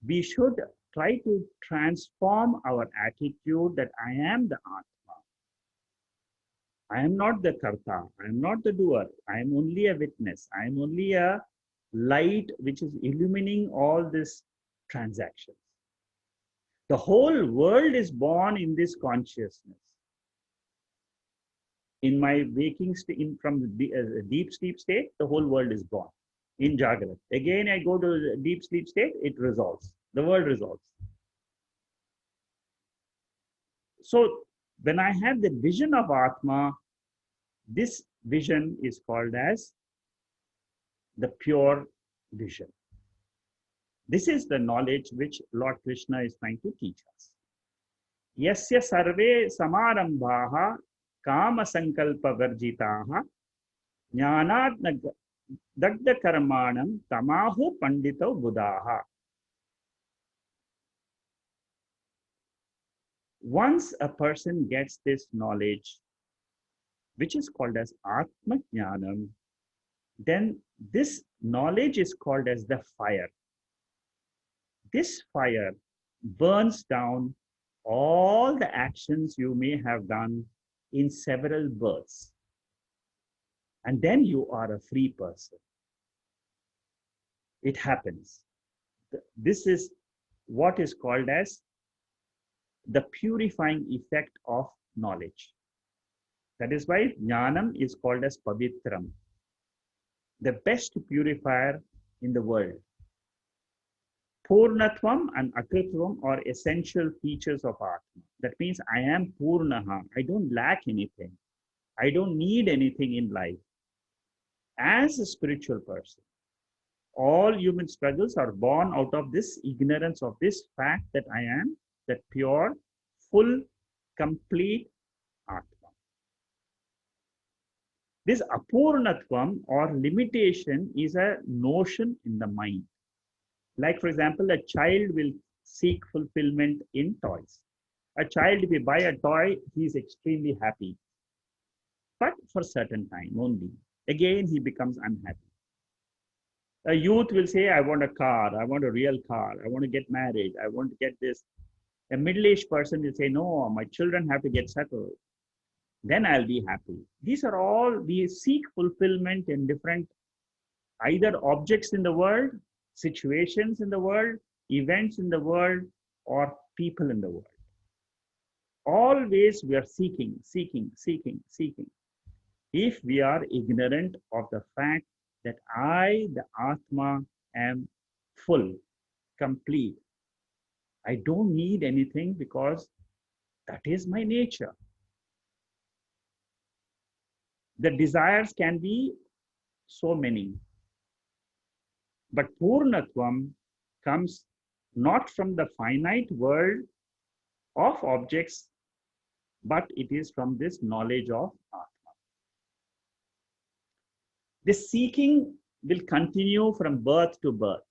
we should try to transform our attitude that I am the Atma. I am not the Karta. I am not the doer. I am only a witness. I am only a light which is illumining all these transactions. The whole world is born in this consciousness. In my waking state, from the deep sleep state, the whole world is born. In Jagrat. Again, I go to the deep sleep state, it resolves. The world resolves. So when I have the vision of Atma, this vision is called as the pure vision. This is the knowledge which Lord Krishna is trying to teach us. Yasya sarve samarambhaha kama sankalpa varjitaha jnanat dagda karmanam tamahu pandito buddhaha. Once a person gets this knowledge, which is called as Atma Jnanam, then this knowledge is called as the fire. This fire burns down all the actions you may have done in several births. And then you are a free person. It happens. This is what is called as the purifying effect of knowledge. That is why Jnanam is called as Pavitram, the best purifier in the world. Purnatvam and Akritvam are essential features of Atma. That means I am Purnaha. I don't lack anything. I don't need anything in life. As a spiritual person, all human struggles are born out of this ignorance of this fact that I am that pure, full, complete Atma. This apurnatvam or limitation is a notion in the mind. Like, for example, a child will seek fulfillment in toys. A child, if you buy a toy, he is extremely happy, but for a certain time only. Again, he becomes unhappy. A youth will say, I want a car, I want a real car, I want to get married, I want to get this. A middle-aged person will say, no, my children have to get settled. Then I'll be happy. These are all, we seek fulfillment in different, either objects in the world, situations in the world, events in the world, or people in the world. Always we are seeking. If we are ignorant of the fact that I, the Atma, am full, complete, I don't need anything because that is my nature. The desires can be so many. But Purnatvam comes not from the finite world of objects, but it is from this knowledge of Atma. This seeking will continue from birth to birth.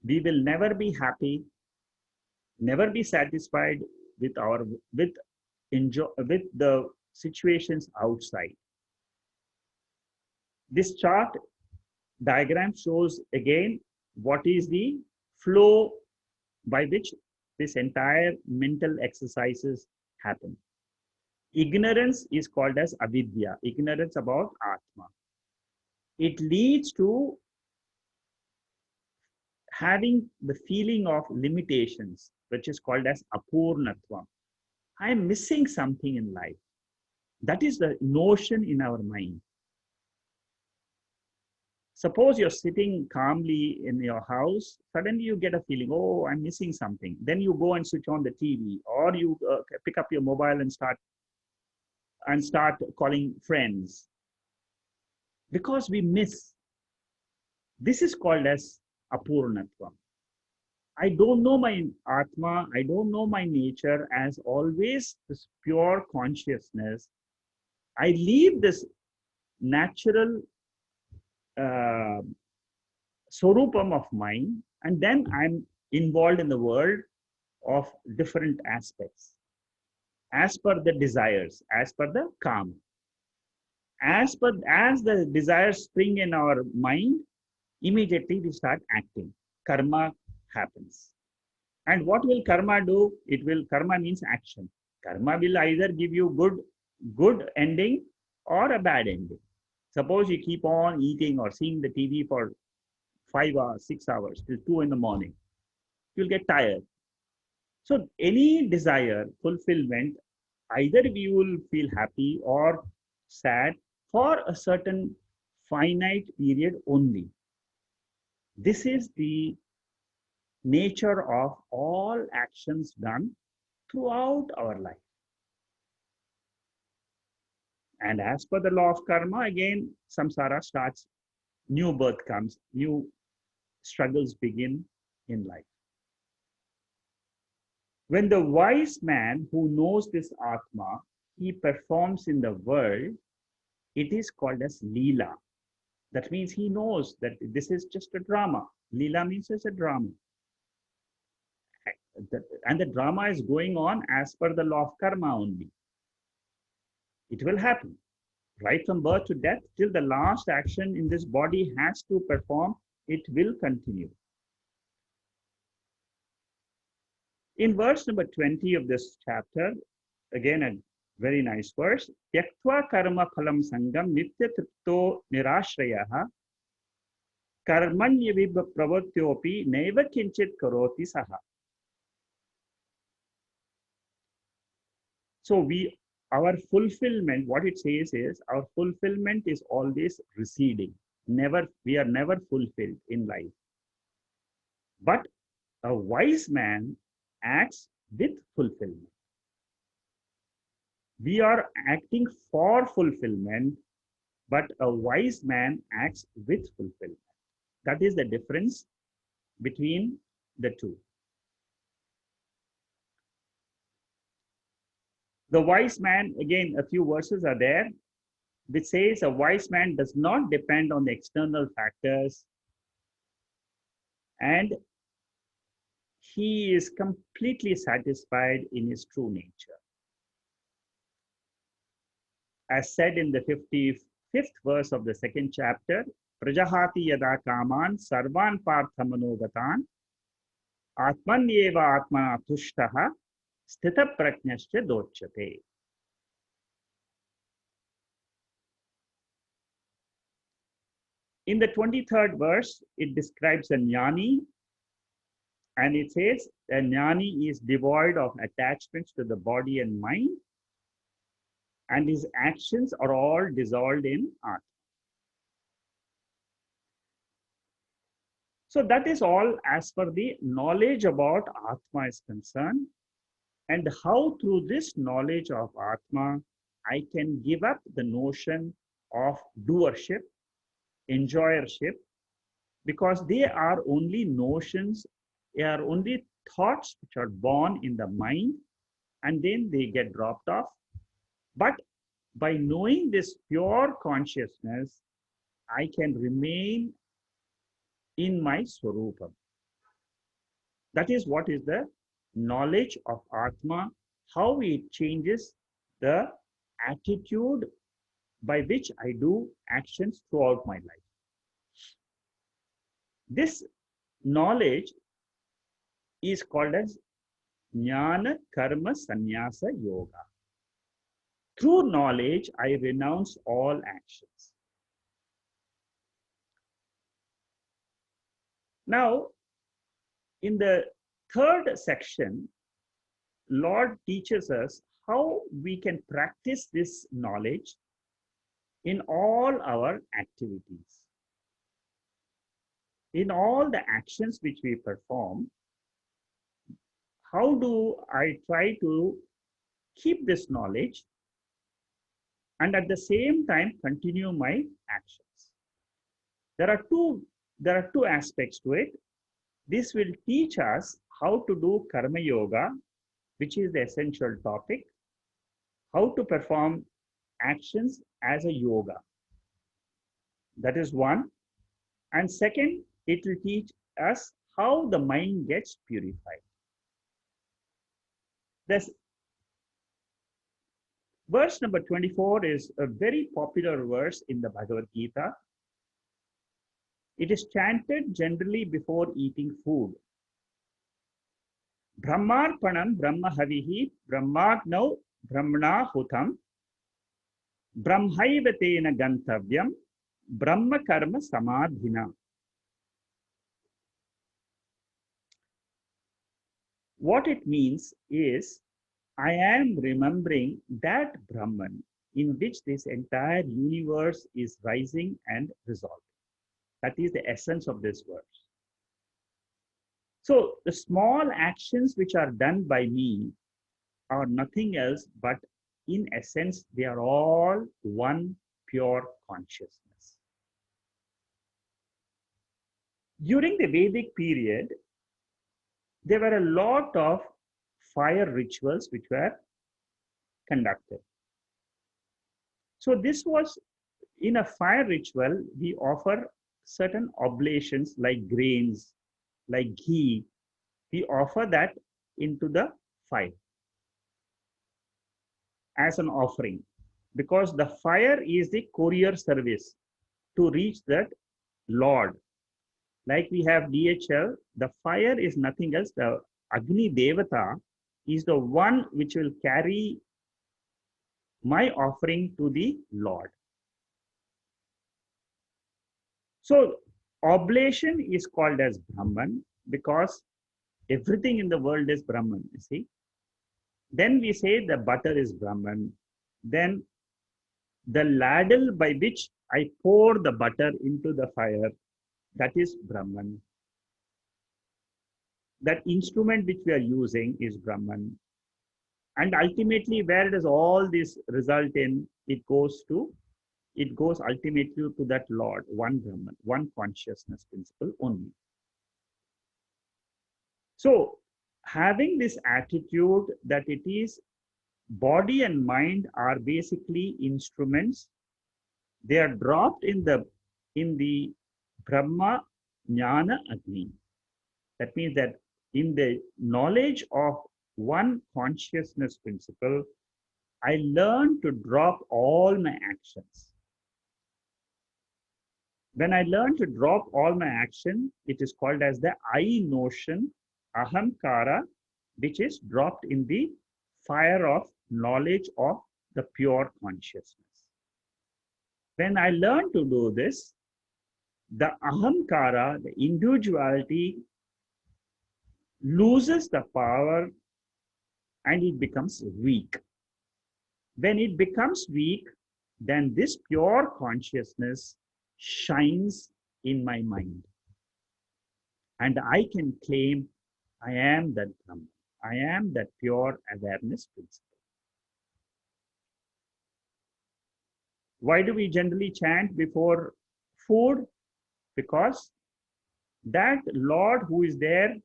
We will never be happy, never be satisfied with with the situations outside. This chart diagram shows again what is the flow by which this entire mental exercises happen. Ignorance is called as avidya, ignorance about Atma. It leads to having the feeling of limitations, which is called as apurnatva. I am missing something in life. That is the notion in our mind. Suppose you're sitting calmly in your house, suddenly you get a feeling, oh, I'm missing something. Then you go and switch on the TV, or you pick up your mobile and start calling friends. Because we miss. This is called as apurnatva. I don't know my Atma, I don't know my nature as always this pure consciousness. I leave this natural swarupam of mine, and then I'm involved in the world of different aspects as per the desires, as per the karma. As the desires spring in our mind, immediately we start acting. Karma happens. And what will karma do? Karma means action. Karma will either give you good ending or a bad ending. Suppose you keep on eating or seeing the TV for 5 hours, 6 hours, till 2 in the morning. You'll get tired. So any desire, fulfillment, either you will feel happy or sad for a certain finite period only. This is the nature of all actions done throughout our life. And as per the law of karma, again, samsara starts, new birth comes, new struggles begin in life. When the wise man who knows this Atma, he performs in the world, it is called as Leela. That means he knows that this is just a drama. Leela means it's a drama. And the drama is going on as per the law of karma only. It will happen. Right from birth to death, till the last action in this body has to perform, it will continue. In verse number 20 of this chapter, again a very nice verse, Tyaktva karma phalam sangam nitya tripto nirashrayaha karmanya pravatyopi neva kinchit karoti saha. So our fulfillment, what it says is, our fulfillment is always receding. We are never fulfilled in life. But a wise man acts with fulfillment. We are acting for fulfillment, but a wise man acts with fulfillment. That is the difference between the two. The wise man, again, a few verses are there, which says a wise man does not depend on the external factors, and he is completely satisfied in his true nature. As said in the 55th verse of the second chapter, Prajahati yada kaman sarvan parthamanogatan atmanyeva atmana tushtaha sthita prajnascha dochyate. In the 23rd verse, it describes a jnani, and it says a jnani is devoid of attachments to the body and mind, and his actions are all dissolved in Atma. So that is all as per the knowledge about Atma is concerned, and how through this knowledge of Atma, I can give up the notion of doership, enjoyership, because they are only notions, they are only thoughts which are born in the mind, and then they get dropped off. But by knowing this pure consciousness, I can remain in my Swarupam. That is what is the knowledge of Atma, how it changes the attitude by which I do actions throughout my life. This knowledge is called as Jnana Karma Sannyasa Yoga. Through knowledge, I renounce all actions. Now, in the third section, Lord teaches us how we can practice this knowledge in all our activities. In all the actions which we perform, how do I try to keep this knowledge and at the same time continue my actions? There are two aspects to it. This will teach us how to do karma yoga, which is the essential topic, how to perform actions as a yoga. That is one. And second, it will teach us how the mind gets purified. This verse number 24 is a very popular verse in the Bhagavad Gita. It is chanted generally before eating food. Brahmarpanam Brahmahavihi Brahmagnau Brahmana Hutam Brahmaivatena Gantavyam Brahma Karma Samadhina. What it means is, I am remembering that Brahman in which this entire universe is rising and resolving. That is the essence of this verse. So the small actions which are done by me are nothing else but, in essence, they are all one pure consciousness. During the Vedic period, there were a lot of fire rituals which were conducted. So this was, in a fire ritual, we offer certain oblations like grains, like ghee. We offer that into the fire as an offering, because the fire is the courier service to reach that Lord. Like we have DHL, the fire is nothing else. The Agni Devata is the one which will carry my offering to the Lord. So oblation is called as Brahman because everything in the world is Brahman, you see. Then we say the butter is Brahman. Then the ladle by which I pour the butter into the fire, that is Brahman. That instrument which we are using is Brahman. And ultimately, where does all this result in? It goes ultimately to that Lord, one Brahman, one consciousness principle only. So, having this attitude that it is body and mind are basically instruments, they are dropped in the Brahma Jnana Agni. That means that in the knowledge of one consciousness principle, I learn to drop all my actions. When I learn to drop all my action, it is called as the I notion, ahamkara, which is dropped in the fire of knowledge of the pure consciousness. When I learn to do this, the ahamkara, the individuality, loses the power and it becomes weak. When it becomes weak, then this pure consciousness shines in my mind. And I can claim I am that Brahman. I am that pure awareness principle. Why do we generally chant before food? Because that Lord who is there,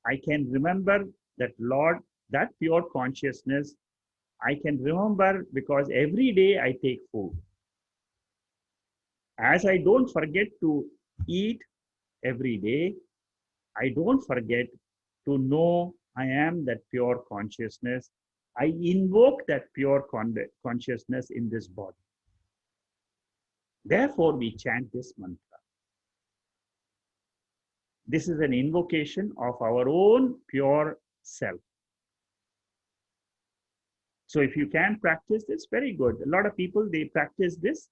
I can remember that Lord, that pure consciousness, I can remember because every day I take food. As I don't forget to eat every day, I don't forget to know I am that pure consciousness. I invoke that pure consciousness in this body. Therefore, we chant this mantra. This is an invocation of our own pure self. So if you can practice this, very good. A lot of people, they practice this.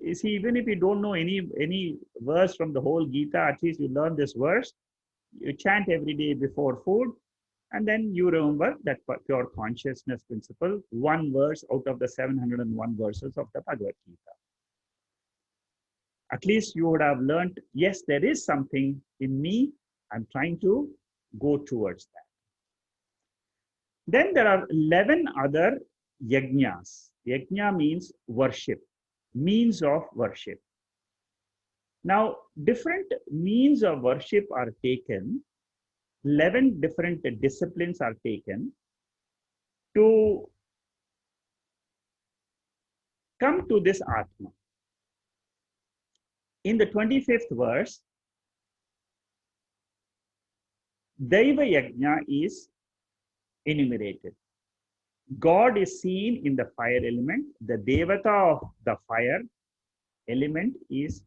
You see, even if you don't know any verse from the whole Gita, at least you learn this verse. You chant every day before food, and then you remember that pure consciousness principle, one verse out of the 701 verses of the Bhagavad Gita. At least you would have learned, yes, there is something in me. I'm trying to go towards that. Then there are 11 other yajnas. Yajna means worship, means of worship. Now, different means of worship are taken, 11 different disciplines are taken to come to this Atma. In the 25th verse, Daiva Yajna is enumerated. God is seen in the fire element. The Devata of the fire element is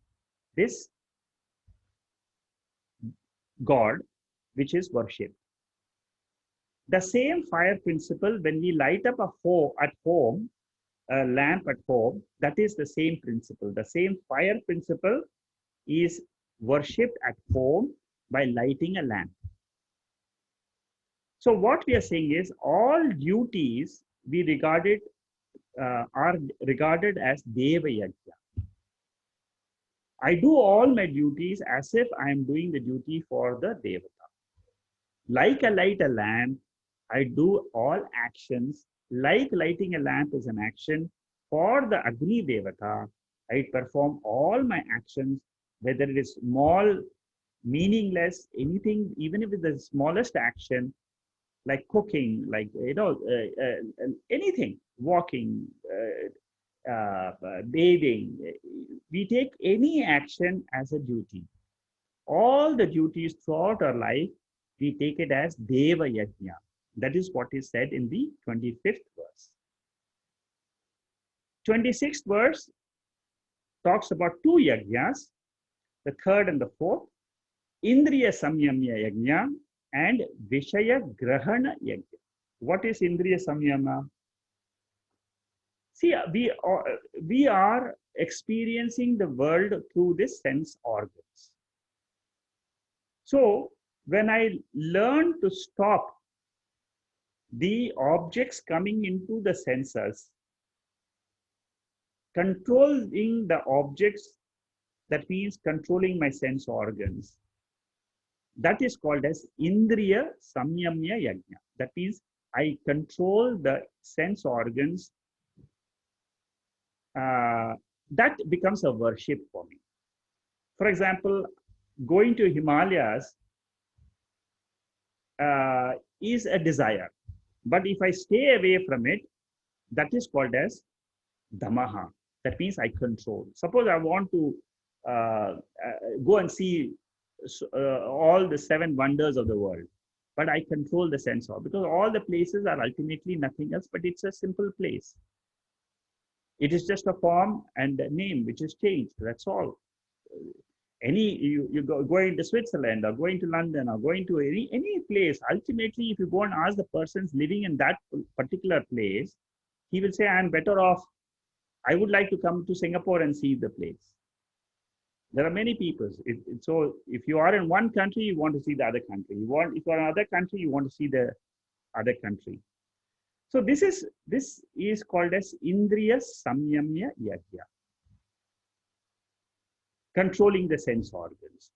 this God, which is worshipped. The same fire principle, when we light up a lamp at home, that is the same principle. The same fire principle is worshipped at home by lighting a lamp. So what we are saying is all duties we are regarded as Deva Yajna. I do all my duties as if I am doing the duty for the Devata. Like I light a lamp, I do all actions. Like lighting a lamp is an action for the Agni Devata, I perform all my actions, whether it is small, meaningless, anything, even if it's the smallest action, like cooking, like, anything, walking, bathing. We take any action as a duty. All the duties throughout our life, we take it as Deva Yajna. That is what is said in the 25th verse. 26th verse talks about two yajnas, the third and the fourth, Indriya Samyamya Yajna and Vishaya Grahana Yajna. What is Indriya Samyama? See, we are experiencing the world through the sense organs. So when I learn to stop the objects coming into the senses, controlling the objects, that means controlling my sense organs. That is called as Indriya Samyamya Yajna. That means I control the sense organs. That becomes a worship for me. For example, going to Himalayas is a desire. But if I stay away from it, that is called as Damaha. That means I control. Suppose I want to go and see all the 7 wonders of the world, but I control the sense of, because all the places are ultimately nothing else, but it's a simple place. It is just a form and a name which is changed. That's all. You going to Switzerland or going to London or going to any place, ultimately, if you go and ask the persons living in that particular place, he will say, I'm better off. I would like to come to Singapore and see the place. There are many people. So if you are in one country, you want to see the other country. If you are in another country, you want to see the other country. So this is called as Indriya Samyamya Yajna. Controlling the sense organs.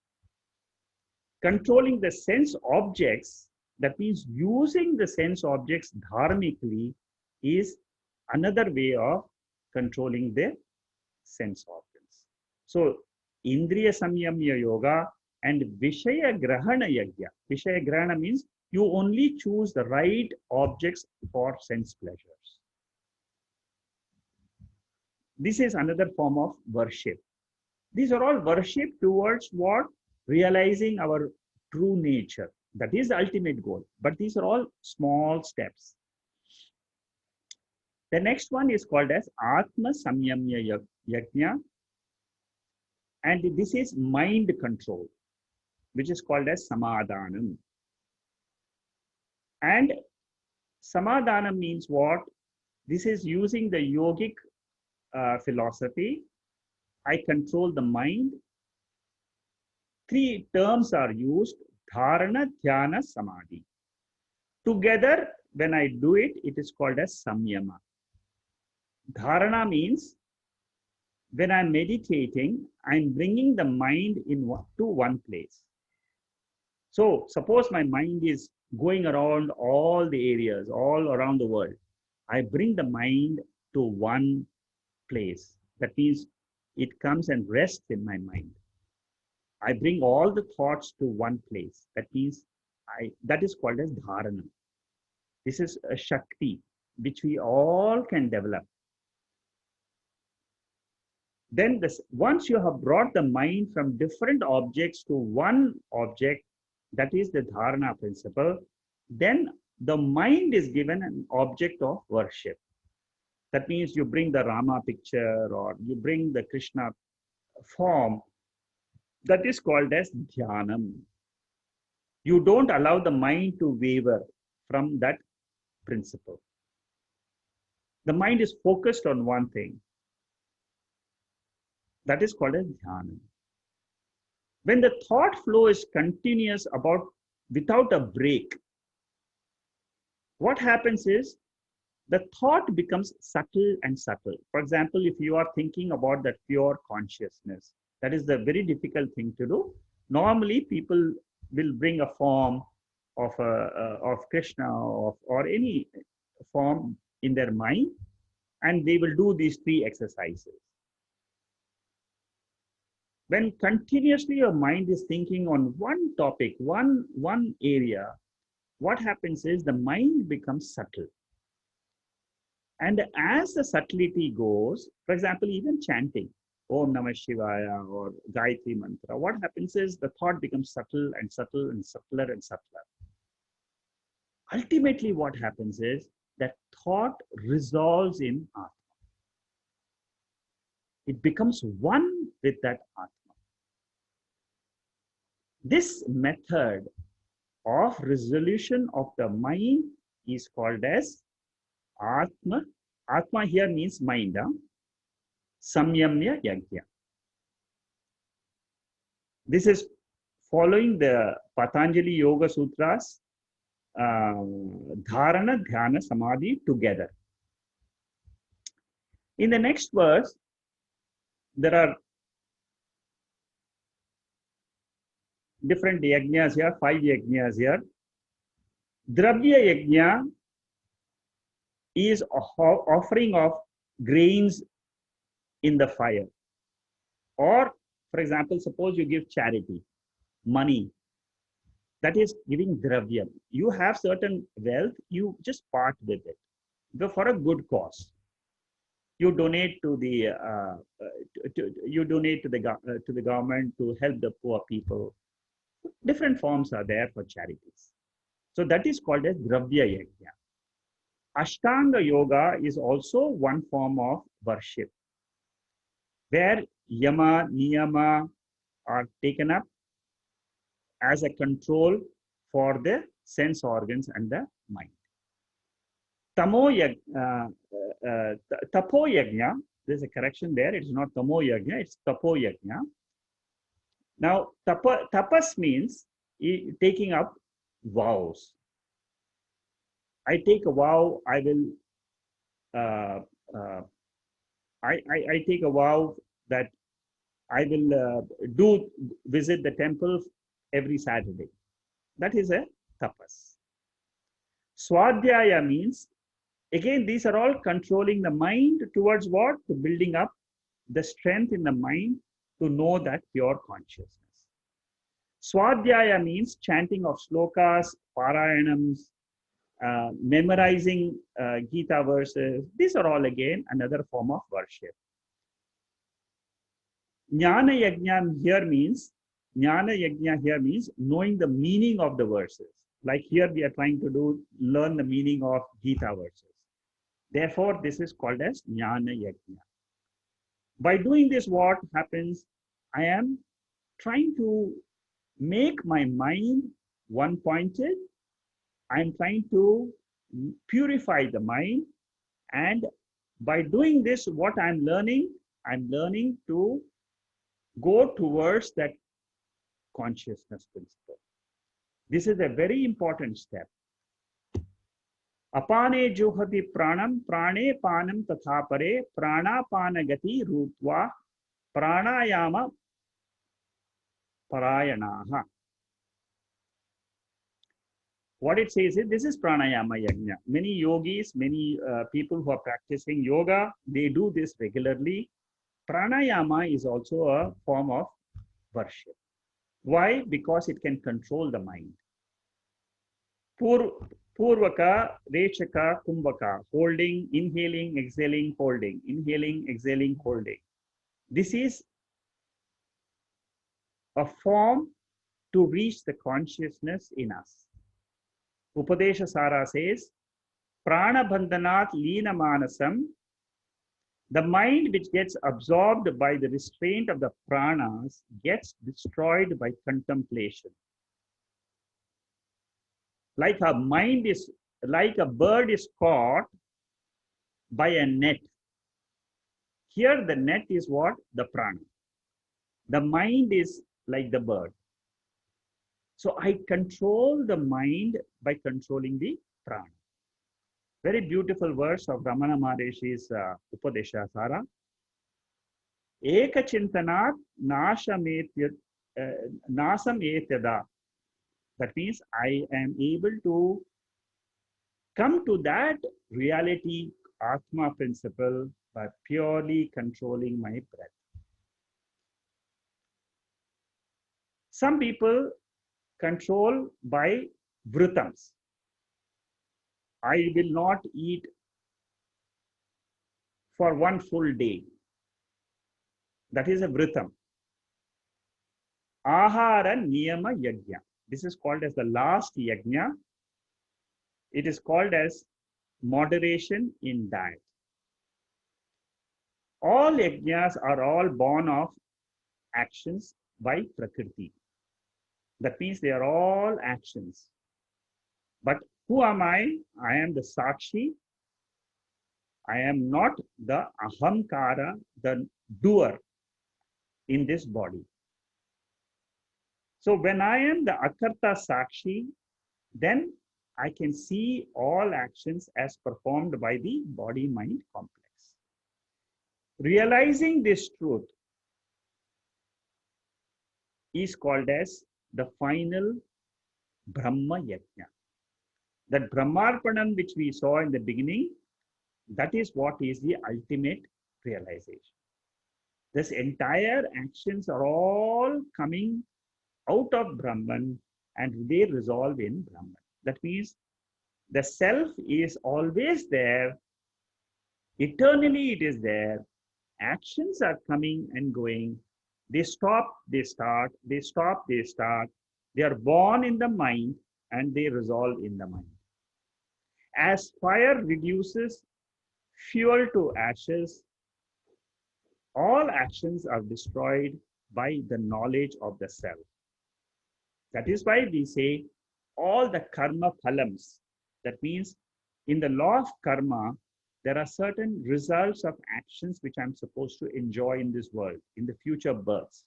Controlling the sense objects, that means using the sense objects dharmically, is another way of controlling the sense organs. So Indriya Samyamya Yoga and Vishaya Grahana Yajna. Vishaya Grahana means you only choose the right objects for sense pleasures. This is another form of worship. These are all worship towards what? Realizing our true nature. That is the ultimate goal. But these are all small steps. The next one is called as Atma Samyamya Yajna. And this is mind control, which is called as Samadhanam. And Samadhanam means what? This is using the yogic philosophy. I control the mind. Three terms are used: dharana, dhyana, samadhi. Together, when I do it, it is called as samyama. Dharana means when I'm meditating, I'm bringing the mind to one place. So suppose my mind is going around all the areas, all around the world. I bring the mind to one place. That means it comes and rests in my mind. I bring all the thoughts to one place. That means that is called as dharana. This is a shakti which we all can develop. Then once you have brought the mind from different objects to one object, that is the dharana principle, then the mind is given an object of worship. That means you bring the Rama picture or you bring the Krishna form. That is called as dhyanam. You don't allow the mind to waver from that principle. The mind is focused on one thing. That is called as dhyanam. When the thought flow is continuous without a break, what happens is the thought becomes subtle and subtle. For example, if you are thinking about that pure consciousness, that is the very difficult thing to do. Normally, people will bring a form of Krishna or any form in their mind, and they will do these three exercises. When continuously your mind is thinking on one topic, one area, what happens is the mind becomes subtle. And as the subtlety goes, for example, even chanting Om Namah Shivaya or Gayatri Mantra, what happens is the thought becomes subtle and subtle and subtler and subtler. Ultimately, what happens is that thought resolves in Atma. It becomes one with that Atma. This method of resolution of the mind is called as Atma. Atma here means mind. Samyamya Yajna. This is following the Patanjali Yoga Sutras, Dharana, Dhyana, Samadhi together. In the next verse, there are different yajnas here, 5 yajnas here. Dravya yajna is offering of grains in the fire. Or, for example, suppose you give charity, money. That is giving dravya. You have certain wealth, you just part with it for a good cause. You donate to the government to help the poor people. Different forms are there for charities. So that is called as dravya yajna. Ashtanga yoga is also one form of worship, where yama, niyama are taken up as a control for the sense organs and the mind. Tapo yajna, there's a correction there. It's not tamo yajna, it's tapo yajna. Now, tapas means taking up vows. I take a vow, I will, I take a vow that I will visit the temple every Saturday. That is a tapas. Swadhyaya means, again, these are all controlling the mind towards what? To building up the strength in the mind to know that pure consciousness. Swadhyaya means chanting of slokas, parayanams, memorizing Gita verses. These are all again another form of worship. Jnana yajna here means knowing the meaning of the verses. Like here we are trying to learn the meaning of Gita verses. Therefore, this is called as Jnana yajna. By doing this, what happens? I am trying to make my mind one pointed. I'm trying to purify the mind. And by doing this, what I'm learning to go towards that consciousness principle. This is a very important step. Apane juhati pranam, prane panam tatha pare, pranapanagati rutva, pranayama parayanaha. What it says is, this is pranayama yajna. Many yogis, many people who are practicing yoga, they do this regularly. Pranayama is also a form of worship. Why? Because it can control the mind. Purvaka, Rechaka, Kumbhaka, holding, inhaling, exhaling, holding, inhaling, exhaling, holding. This is a form to reach the consciousness in us. Upadesha Sara says, Prana Bandhanat Leena Manasam, the mind which gets absorbed by the restraint of the pranas gets destroyed by contemplation. Like a bird is caught by a net. Here the net is what? The prana. The mind is like the bird. So I control the mind by controlling the prana. Very beautiful verse of Ramana Maharishi's Upadesha Sara. Eka chintanat nasam etyada. That means I am able to come to that reality, Atma principle, by purely controlling my breath. Some people control by vritams. I will not eat for one full day. That is a vritam. Ahara niyama yajna. This is called as the last yajna. It is called as moderation in diet. All yajnas are all born of actions by Prakriti. That means they are all actions. But who am I? I am the Sakshi. I am not the Ahamkara, the doer in this body. So when I am the Akarta Sakshi, then I can see all actions as performed by the body-mind complex. Realizing this truth is called as the final Brahma Yajna. That Brahmarpanam which we saw in the beginning, that is what is the ultimate realization. This entire actions are all coming out of Brahman and they resolve in Brahman. That means the self is always there, eternally it is there. Actions are coming and going. They stop, they start, they stop, they start. They are born in the mind and they resolve in the mind. As fire reduces fuel to ashes, all actions are destroyed by the knowledge of the self. That is why we say all the karma phalams. That means in the law of karma, there are certain results of actions which I'm supposed to enjoy in this world, in the future births.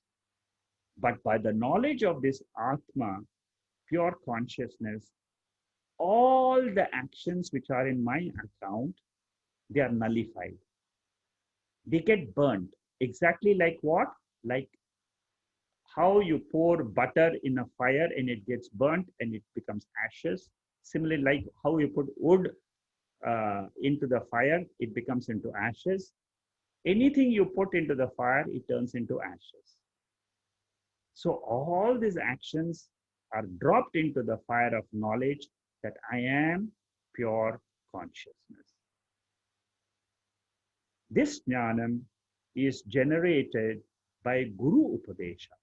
But by the knowledge of this Atma, pure consciousness, all the actions which are in my account, they are nullified. They get burnt. Exactly like what? Like how you pour butter in a fire and it gets burnt and it becomes ashes. Similarly, like how you put wood into the fire, it becomes into ashes. Anything you put into the fire, it turns into ashes. So all these actions are dropped into the fire of knowledge that I am pure consciousness. This jnanam is generated by Guru Upadesha.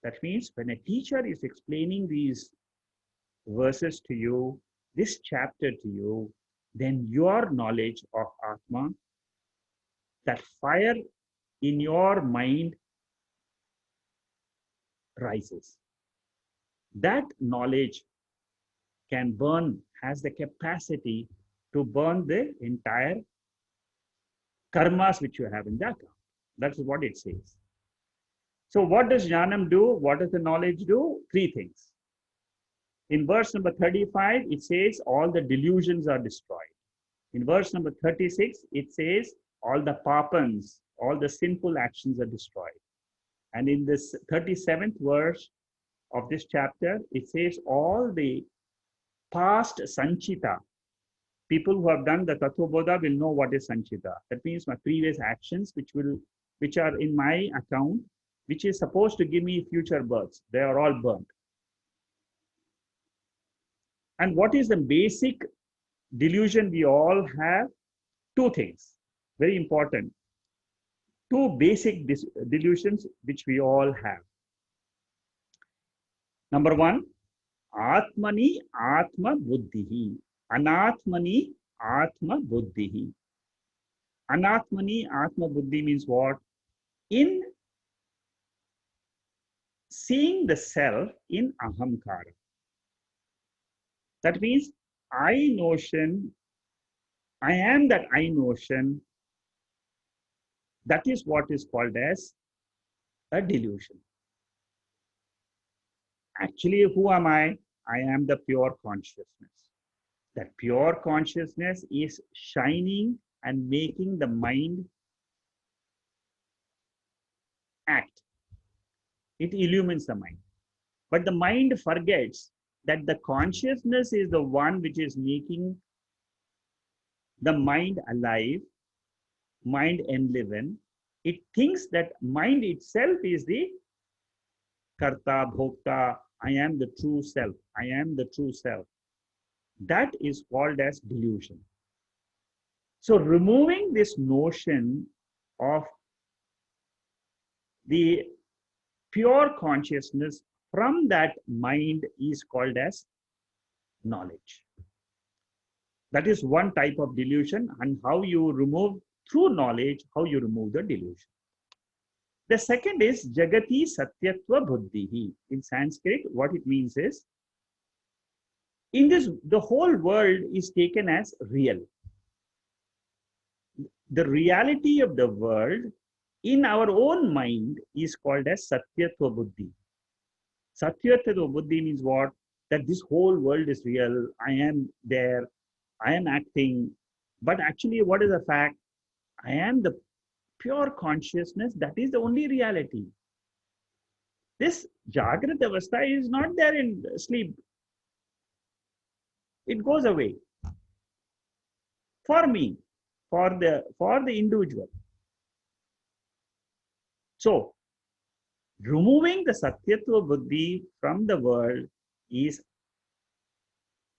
That means when a teacher is explaining these verses to you, this chapter to you, then your knowledge of Atma, that fire in your mind rises. That knowledge can burn, has the capacity to burn the entire karmas which you have in Jaka. That's what it says. So what does Jnanam do? What does the knowledge do? Three things. In verse number 35, it says all the delusions are destroyed. In verse number 36, it says all the papans, all the sinful actions are destroyed. And in this 37th verse of this chapter, it says all the past sanchita, people who have done the Tattva Bodha will know what is sanchita. That means my previous actions, which are in my account, which is supposed to give me future births. They are all burnt. And what is the basic delusion we all have? Two things, very important. Two basic delusions which we all have. Number one, Atmani Atma Buddhihi. Anatmani Atma Buddhihi. Anatmani Atma Buddhi means what? In seeing the self in ahamkara. That means I notion, I am that I notion, that is what is called as a delusion. Actually, who am I? I am the pure consciousness. That pure consciousness is shining and making the mind act. It illumines the mind. But the mind forgets that the consciousness is the one which is making the mind alive, mind enliven. It thinks that mind itself is the karta, bhokta, I am the true self, I am the true self. That is called as delusion. So removing this notion of the pure consciousness from that mind is called as knowledge. That is one type of delusion, and how you remove through knowledge, how you remove the delusion. The second is Jagati Satyatva Buddhihi. In Sanskrit, what it means is, in this, the whole world is taken as real. The reality of the world in our own mind is called as Satyatva Buddhi. Satyatva Buddhi means what? That this whole world is real. I am there. I am acting. But actually, what is the fact? I am the pure consciousness. That is the only reality. This Jagrata Avastha is not there in sleep. It goes away. For me, for the individual. So, removing the Satyatva Buddhi from the world is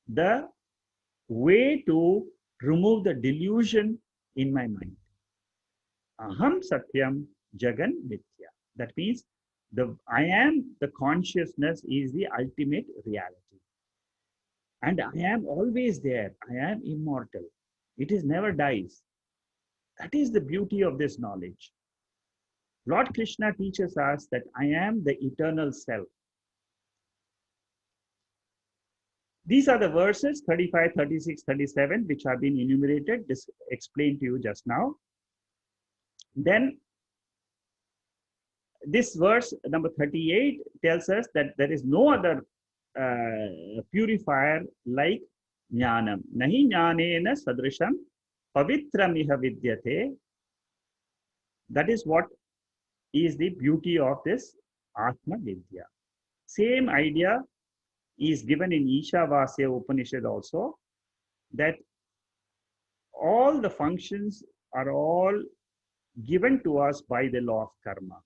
the way to remove the delusion in my mind. Aham Satyam Jagan Mithya. That means I am the consciousness is the ultimate reality. And I am always there. I am immortal. It is never dies. That is the beauty of this knowledge. Lord Krishna teaches us that I am the eternal self. These are the verses 35, 36, 37, which have been enumerated, explained to you just now. Then this verse number 38 tells us that there is no other purifier like Jnanam. Nahi Jnanena Sadrisham Pavitramiha Vidyate. That is what is the beauty of this Atma Vidya. Same idea is given in Ishavasya Upanishad also, that all the functions are all given to us by the law of karma.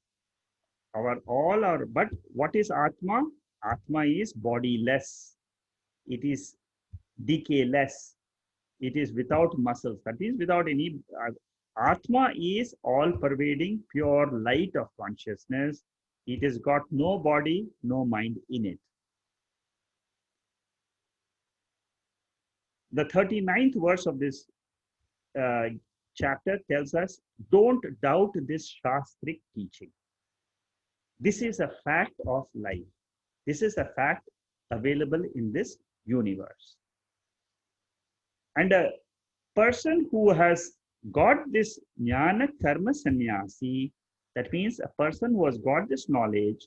But what is Atma? Atma is bodiless. It is decayless. It is without muscles. That is without any Atma is all pervading, pure light of consciousness. It has got no body, no mind in it. The 39th verse of this uh, chapter tells us, don't doubt this Shastric teaching. This is a fact of life. This is a fact available in this universe. And a person who has got this Jnana Karma Sannyasi, that means a person who has got this knowledge,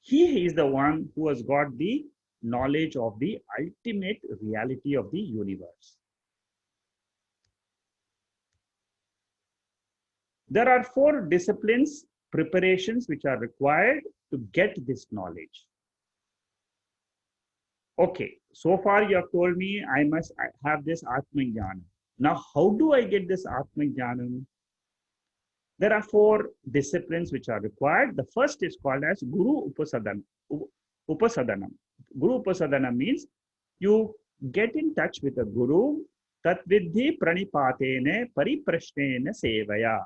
he is the one who has got the knowledge of the ultimate reality of the universe. There are 4 disciplines, preparations which are required to get this knowledge. Okay, so far you have told me I must have this Atma Jnana. Now, how do I get this Atma Jnana? There are 4 disciplines which are required. The first is called as Guru Upasadanam. Guru Upasadana means you get in touch with a Guru. Tat vidhi pranipatene pariprashnena sevaya.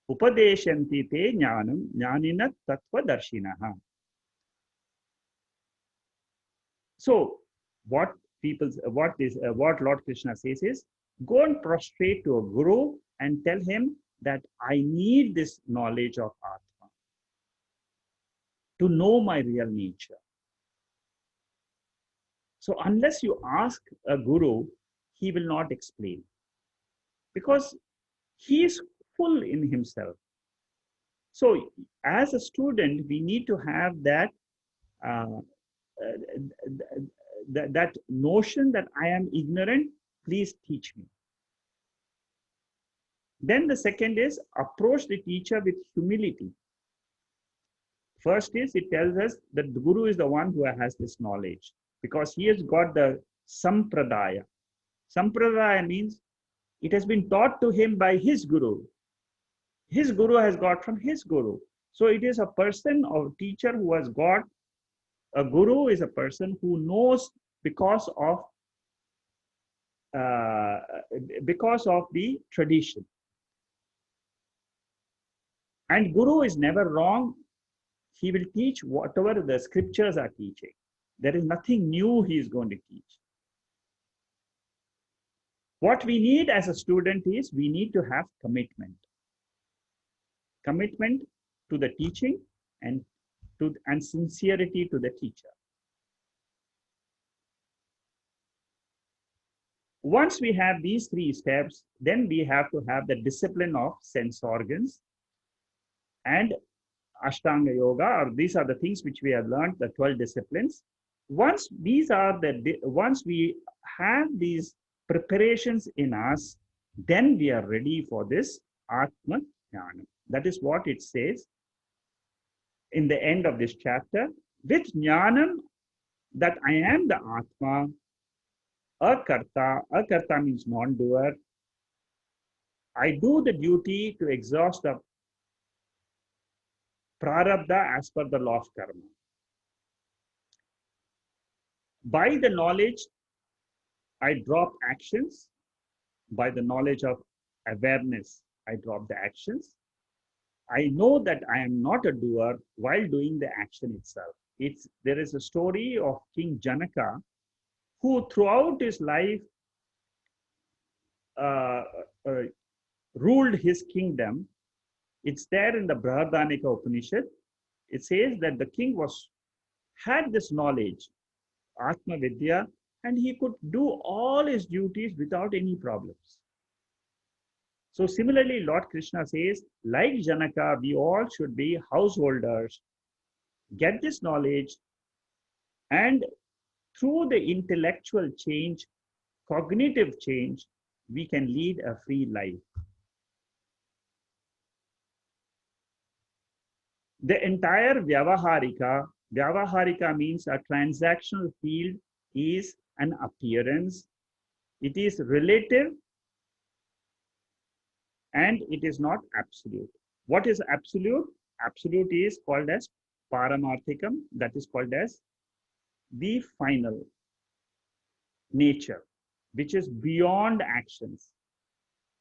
Upadeshanti te jnanam jnanina tattva darshinaha. So, what Lord Krishna says is, go and prostrate to a Guru and tell him that I need this knowledge of Atma to know my real nature. So unless you ask a Guru, he will not explain, because he is full in himself. So as a student, we need to have that that notion that I am ignorant, please teach me. Then the second is approach the teacher with humility. First is, it tells us that the Guru is the one who has this knowledge, because he has got the sampradaya. Sampradaya means it has been taught to him by his Guru. His Guru has got from his Guru. So it is a person or teacher who has got, a Guru is a person who knows because of the tradition. And Guru is never wrong. He will teach whatever the scriptures are teaching. There is nothing new he is going to teach. What we need as a student is, we need to have commitment. Commitment to the teaching and sincerity to the teacher. Once we have these 3 steps, then we have to have the discipline of sense organs and Ashtanga Yoga, or these are the things which we have learned, the 12 disciplines. Once we have these preparations in us, then we are ready for this Atma Jnana. That is what it says in the end of this chapter. With Jnanam, that I am the Atma, Akarta means non-doer. I do the duty to exhaust the prarabdha as per the law of karma. By the knowledge, I drop actions. By the knowledge of awareness, I drop the actions. I know that I am not a doer while doing the action itself. There is a story of King Janaka, who throughout his life ruled his kingdom. It's there in the Brihadaranyaka Upanishad. It says that the king had this knowledge, Atma Vidya, and he could do all his duties without any problems. So similarly, Lord Krishna says, like Janaka, we all should be householders, get this knowledge, and through the intellectual change, cognitive change, we can lead a free life. The entire Vyavaharika means a transactional field, is an appearance. It is relative and it is not absolute. What is absolute? Absolute is called as Paramarthikam, that is called as the final nature, which is beyond actions.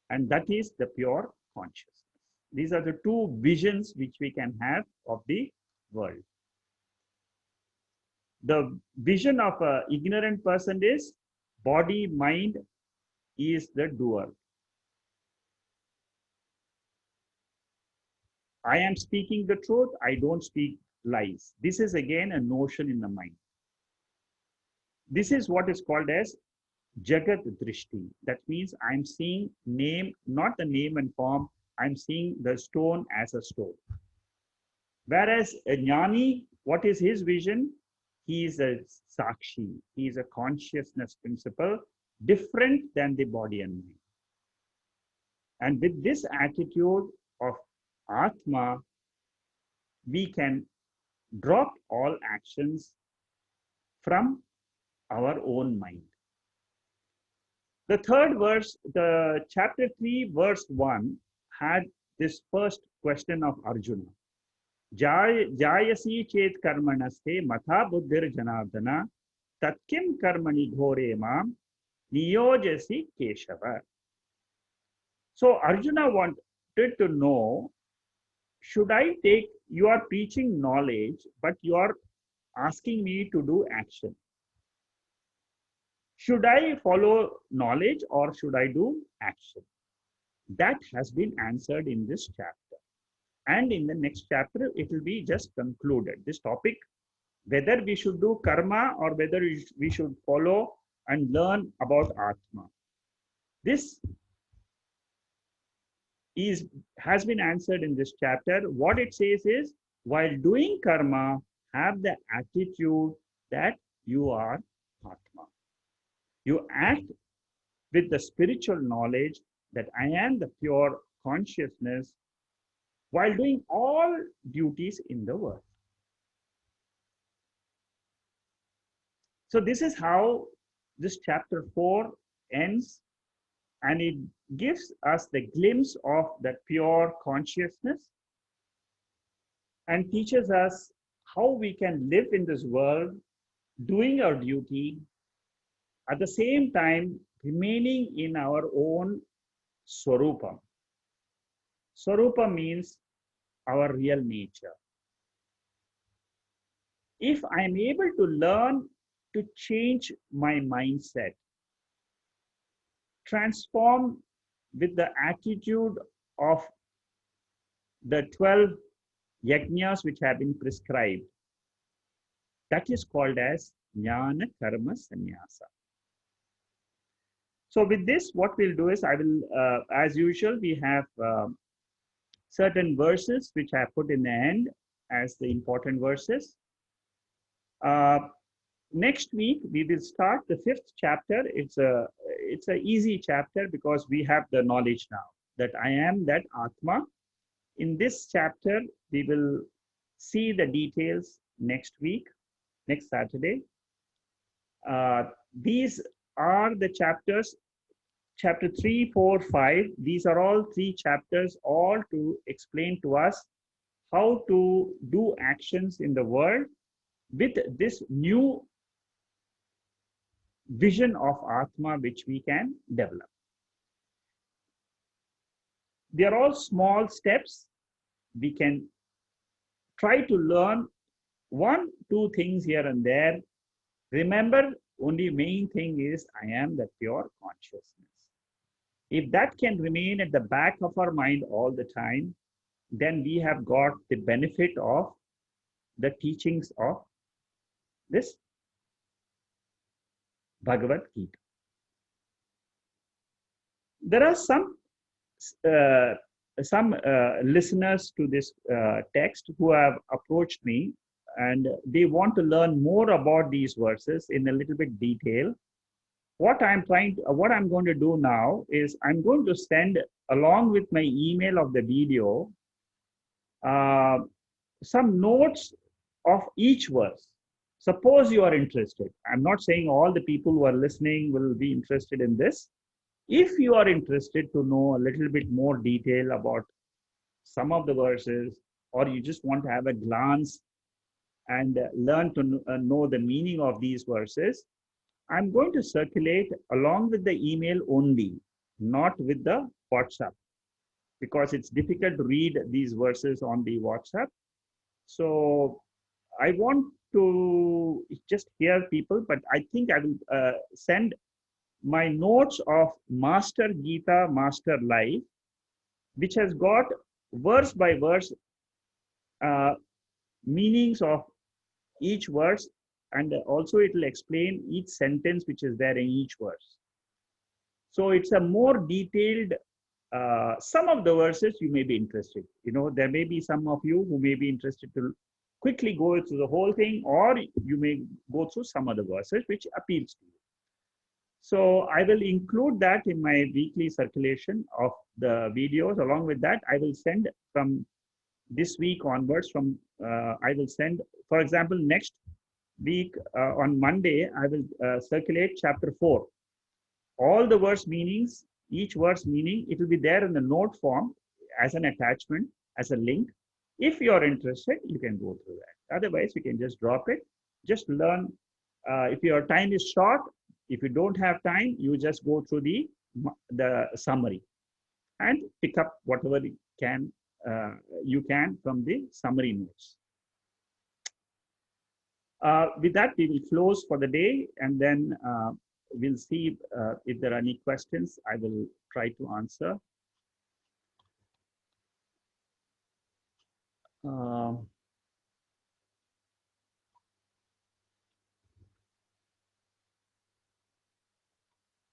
and that is the pure consciousness. These are the two visions which we can have of the world. The vision of an ignorant person is body, mind is the doer. I am speaking the truth, I don't speak lies. This is again a notion in the mind. This is what is called as Jagat Drishti. That means I'm seeing name, not the name and form, I'm seeing the stone as a stone. Whereas a jnani, what is his vision? He is a sakshi, he is a consciousness principle, different than the body and mind. And with this attitude of Atma, we can drop all actions from our own mind. The third verse, the chapter 3, verse 1, had this first question of Arjuna. Jayasi chet karmanaste matha buddhir janardana tatkim karmani ghore mam niyojasi keshava. So Arjuna wanted to know, should I take, you are preaching knowledge, but you are asking me to do action. Should I follow knowledge or should I do action? That has been answered in this chapter. And in the next chapter, it will be just concluded. This topic, whether we should do karma or whether we should follow and learn about Atma. This has been answered in this chapter. What it says is, while doing karma, have the attitude that you are Atma. You act with the spiritual knowledge that I am the pure consciousness while doing all duties in the world. So this is how this chapter 4 ends, and it gives us the glimpse of that pure consciousness and teaches us how we can live in this world doing our duty, at the same time remaining in our own swarupa. Swarupa means our real nature. If I am able to learn to change my mindset, transform with the attitude of the 12 yajnas which have been prescribed, that is called as Jnana Karma Sannyasa. So with this, what we'll do is, I will, as usual, we have certain verses which I put in the end as the important verses. Next week, we will start the 5th chapter. It's an easy chapter because we have the knowledge now that I am that Atma. In this chapter, we will see the details next week, next Saturday. These are the chapters, chapter 3, 4, 5. These are all 3 chapters, all to explain to us how to do actions in the world with this new vision of Atma which we can develop. They are all small steps. We can try to learn 1, 2 things here and there. Remember, only main thing is I am the pure consciousness. If that can remain at the back of our mind all the time, then we have got the benefit of the teachings of this Bhagavad Gita. There are some listeners to this text who have approached me and they want to learn more about these verses in a little bit detail. What I'm going to do now is I'm going to send, along with my email of the video, some notes of each verse. Suppose you are interested. I'm not saying all the people who are listening will be interested in this. If you are interested to know a little bit more detail about some of the verses, or you just want to have a glance and learn to know the meaning of these verses, I'm going to circulate along with the email only, not with the WhatsApp because it's difficult to read these verses on the WhatsApp. So I want to just hear people, but I think I will send my notes of Master Gita, Master Life, which has got verse by verse meanings of each verse, and also it will explain each sentence which is there in each verse. So it's a more detailed, some of the verses you may be interested. You know, there may be some of you who may be interested to quickly go through the whole thing, or you may go through some of the verses which appeals to you. So I will include that in my weekly circulation of the videos. Along with that, I will send from this week onwards, I will send, for example, next week on Monday, I will circulate chapter 4. All the verse meanings, each verse meaning, it will be there in the note form as an attachment, as a link. If you are interested, you can go through that. Otherwise, you can just drop it. Just learn. If your time is short, if you don't have time, you just go through the summary and pick up whatever you can from the summary notes. With that, we will close for the day, and then we'll see if there are any questions. I will try to answer.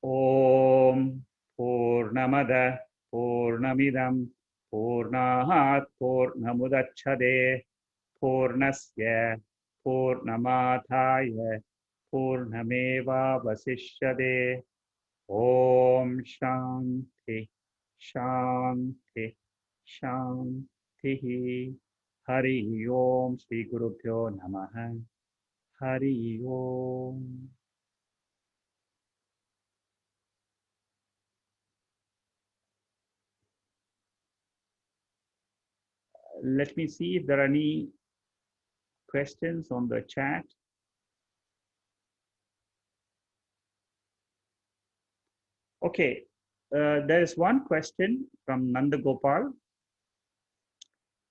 Om Purnamada Purnamidam Purnahat Purnamudachade Purnasya Purnamathaya Purnameva Vasishyade. Om Shanti Shanti Shanti. Hari Om Shri Guru Pyo Namaha. Hari Om. Let me see if there are any questions on the chat. Okay, there is one question from Nanda Gopal.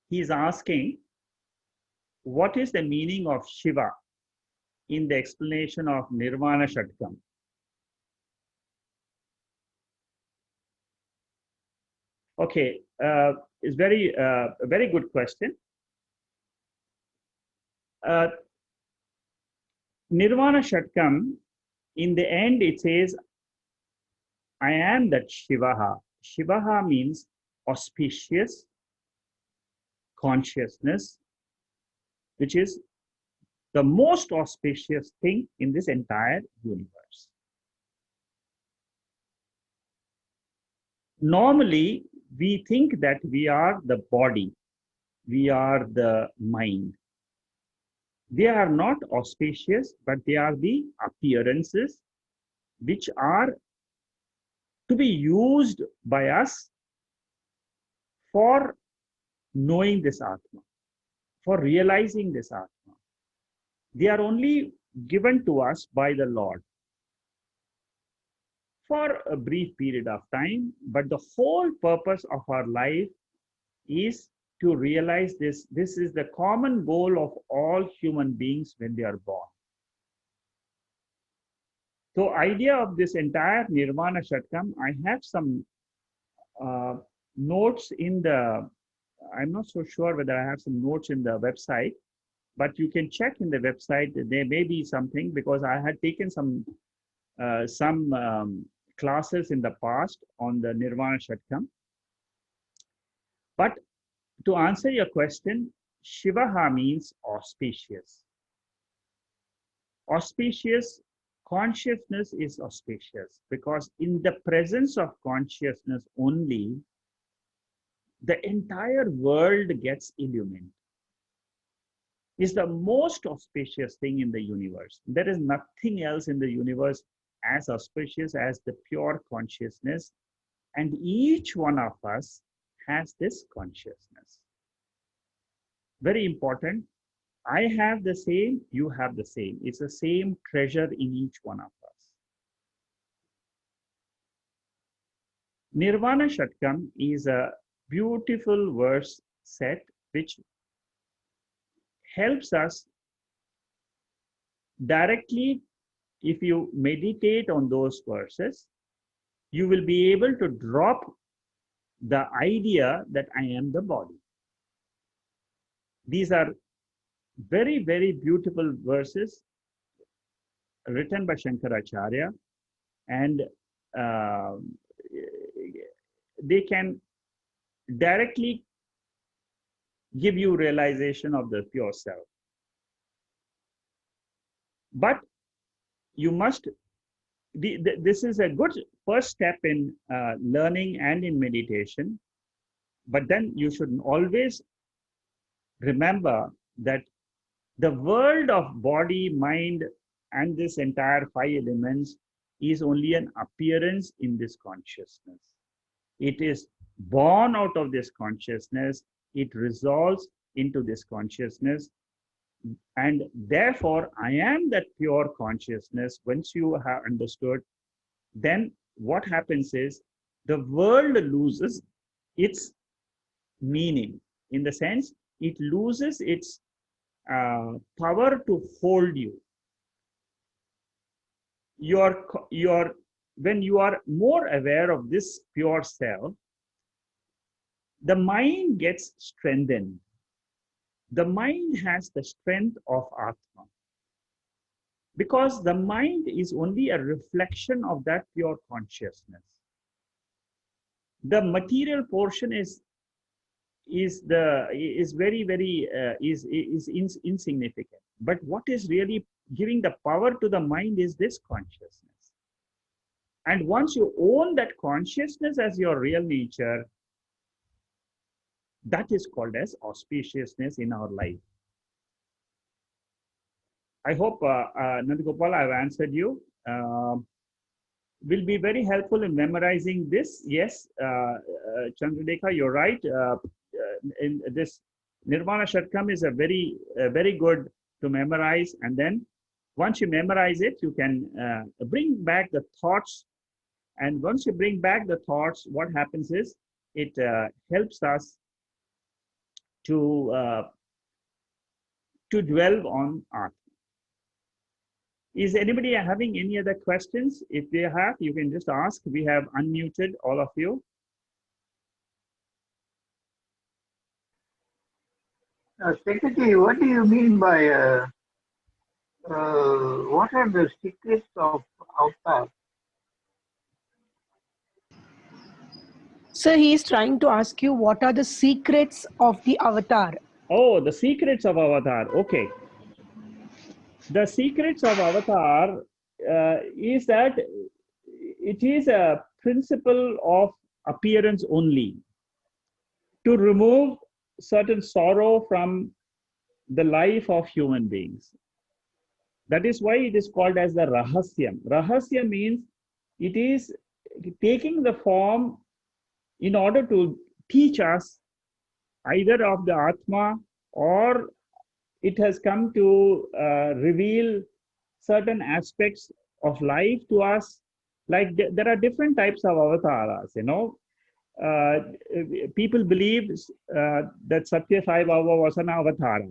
He is asking, what is the meaning of Shiva in the explanation of Nirvana Shatakam? Okay, it's a very good question. Nirvana Shatakam, in the end, it says, I am that Shivaha. Shivaha means auspicious consciousness, which is the most auspicious thing in this entire universe. Normally, we think that we are the body, we are the mind. They are not auspicious, but they are the appearances which are to be used by us for knowing this Atma, for realizing this Atma. They are only given to us by the Lord for a brief period of time, but the whole purpose of our life is to realize this. This is the common goal of all human beings when they are born. So idea of this entire Nirvana Shatakam, I have some notes in the, I'm not so sure whether I have some notes in the website, but you can check in the website. There may be something, because I had taken some classes in the past on the Nirvana Shatakam. But to answer your question, Shivaha means auspicious. Auspicious, consciousness is auspicious, because in the presence of consciousness only, the entire world gets illumined. It's the most auspicious thing in the universe. There is nothing else in the universe as auspicious as the pure consciousness, and each one of us has this consciousness. Very important. I have the same, you have the same. It's the same treasure in each one of us. Nirvana Shatakam is a beautiful verse set which helps us directly. If you meditate on those verses, you will be able to drop the idea that I am the body. These are very, very beautiful verses written by Shankaracharya, and uh, they can directly give you realization of the pure self. But you must, this is a good first step in learning and in meditation. But then you should always remember that the world of body, mind, and this entire five elements is only an appearance in this consciousness. It is born out of this consciousness. It resolves into this consciousness. And therefore, I am that pure consciousness. Once you have understood, then what happens is the world loses its meaning, in the sense it loses its power to hold you. When you are more aware of this pure self, the mind gets strengthened. The mind has the strength of Atma, because the mind is only a reflection of that pure consciousness. The material portion is insignificant. But what is really giving the power to the mind is this consciousness. And once you own that consciousness as your real nature, that is called as auspiciousness in our life. I hope, Nandagopal, I've answered you. Will be very helpful in memorizing this. Yes, Chandradekha, you're right. In this Nirvana Shatakam is a very good to memorize. And then once you memorize it, you can bring back the thoughts. And once you bring back the thoughts, what happens is it helps us to dwell on art. Is anybody having any other questions? If they have, you can just ask. We have unmuted all of you. Secretary, what do you mean by what are the secrets of Avatara? Sir, he is trying to ask you what are the secrets of the avatar. Oh, the secrets of Avatar. Okay. The secrets of Avatar is that it is a principle of appearance only, to remove certain sorrow from the life of human beings. That is why it is called as the Rahasyam. Rahasyam means it is taking the form in order to teach us either of the Atma, or it has come to reveal certain aspects of life to us. Like there are different types of avatars, you know. People believe that Satya Sai Baba was an avatar.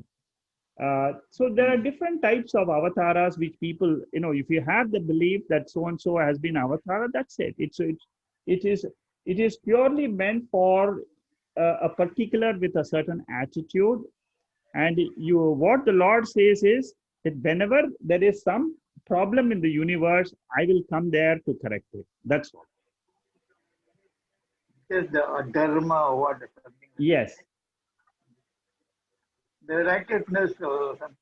So there are different types of avatars which people, you know, if you have the belief that so and so has been avatar, that's it. It is purely meant for a particular with a certain attitude. And what the Lord says is that whenever there is some problem in the universe, I will come there to correct it. That's all. Just the dharma or what? Something like yes. The righteousness or something.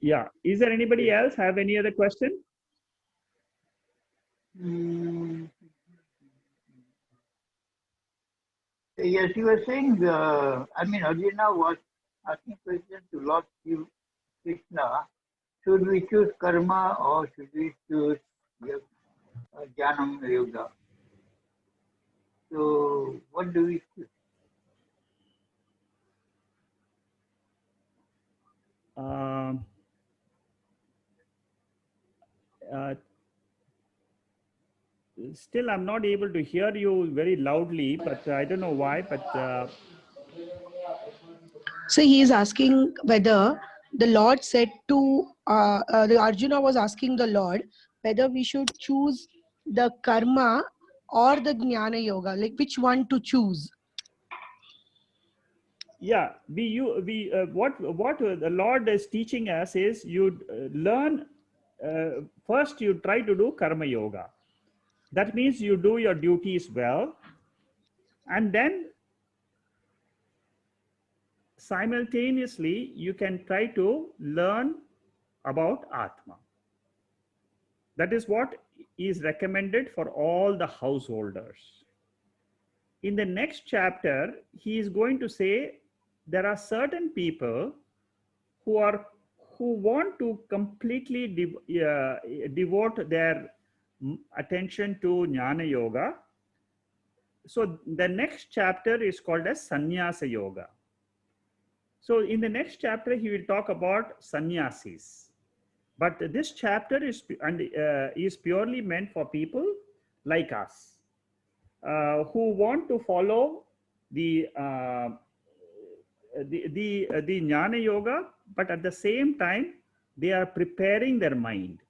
Yeah. Is there anybody else have any other question? Yes, you were saying, I mean, Arjuna was asking question to Lord Krishna, should we choose karma or should we choose Jnana Yoga? So, what do we choose? Still, I'm not able to hear you very loudly, but I don't know why. But So he is asking whether the Lord said to the Arjuna was asking the Lord whether we should choose the karma or the Jnana yoga, like which one to choose. yeah, what the Lord is teaching us is you learn first. You try to do karma yoga. That means you do your duties well, and then simultaneously you can try to learn about Atma. That is what is recommended for all the householders. In the next chapter, he is going to say there are certain people who are who want to completely devote their attention to Jnana Yoga. So the next chapter is called as Sannyasa Yoga. So in the next chapter, he will talk about sannyasis. But this chapter is purely meant for people like us who want to follow the Jnana Yoga, but at the same time, they are preparing their mind.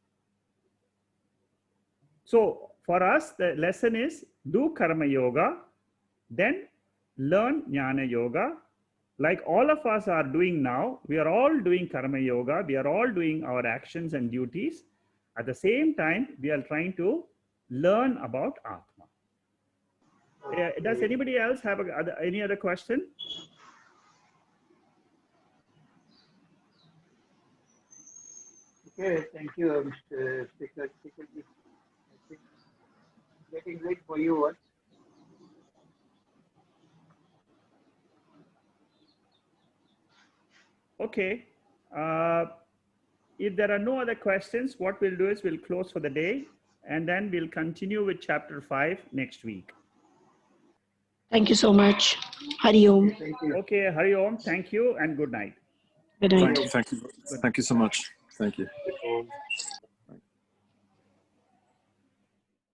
So for us, the lesson is do Karma Yoga, then learn Jnana Yoga. Like all of us are doing now, we are all doing Karma Yoga, we are all doing our actions and duties. At the same time, we are trying to learn about Atma. Does anybody else have any other question? Okay, thank you, Mr. Speaker. I think getting late for you. What? Okay. If there are no other questions, what we'll do is we'll close for the day and then we'll continue with chapter 5 next week. Thank you so much. Hari Om. Thank you. Okay, Hari Om. Thank you and good night. Good night. Thank you so much. Thank you.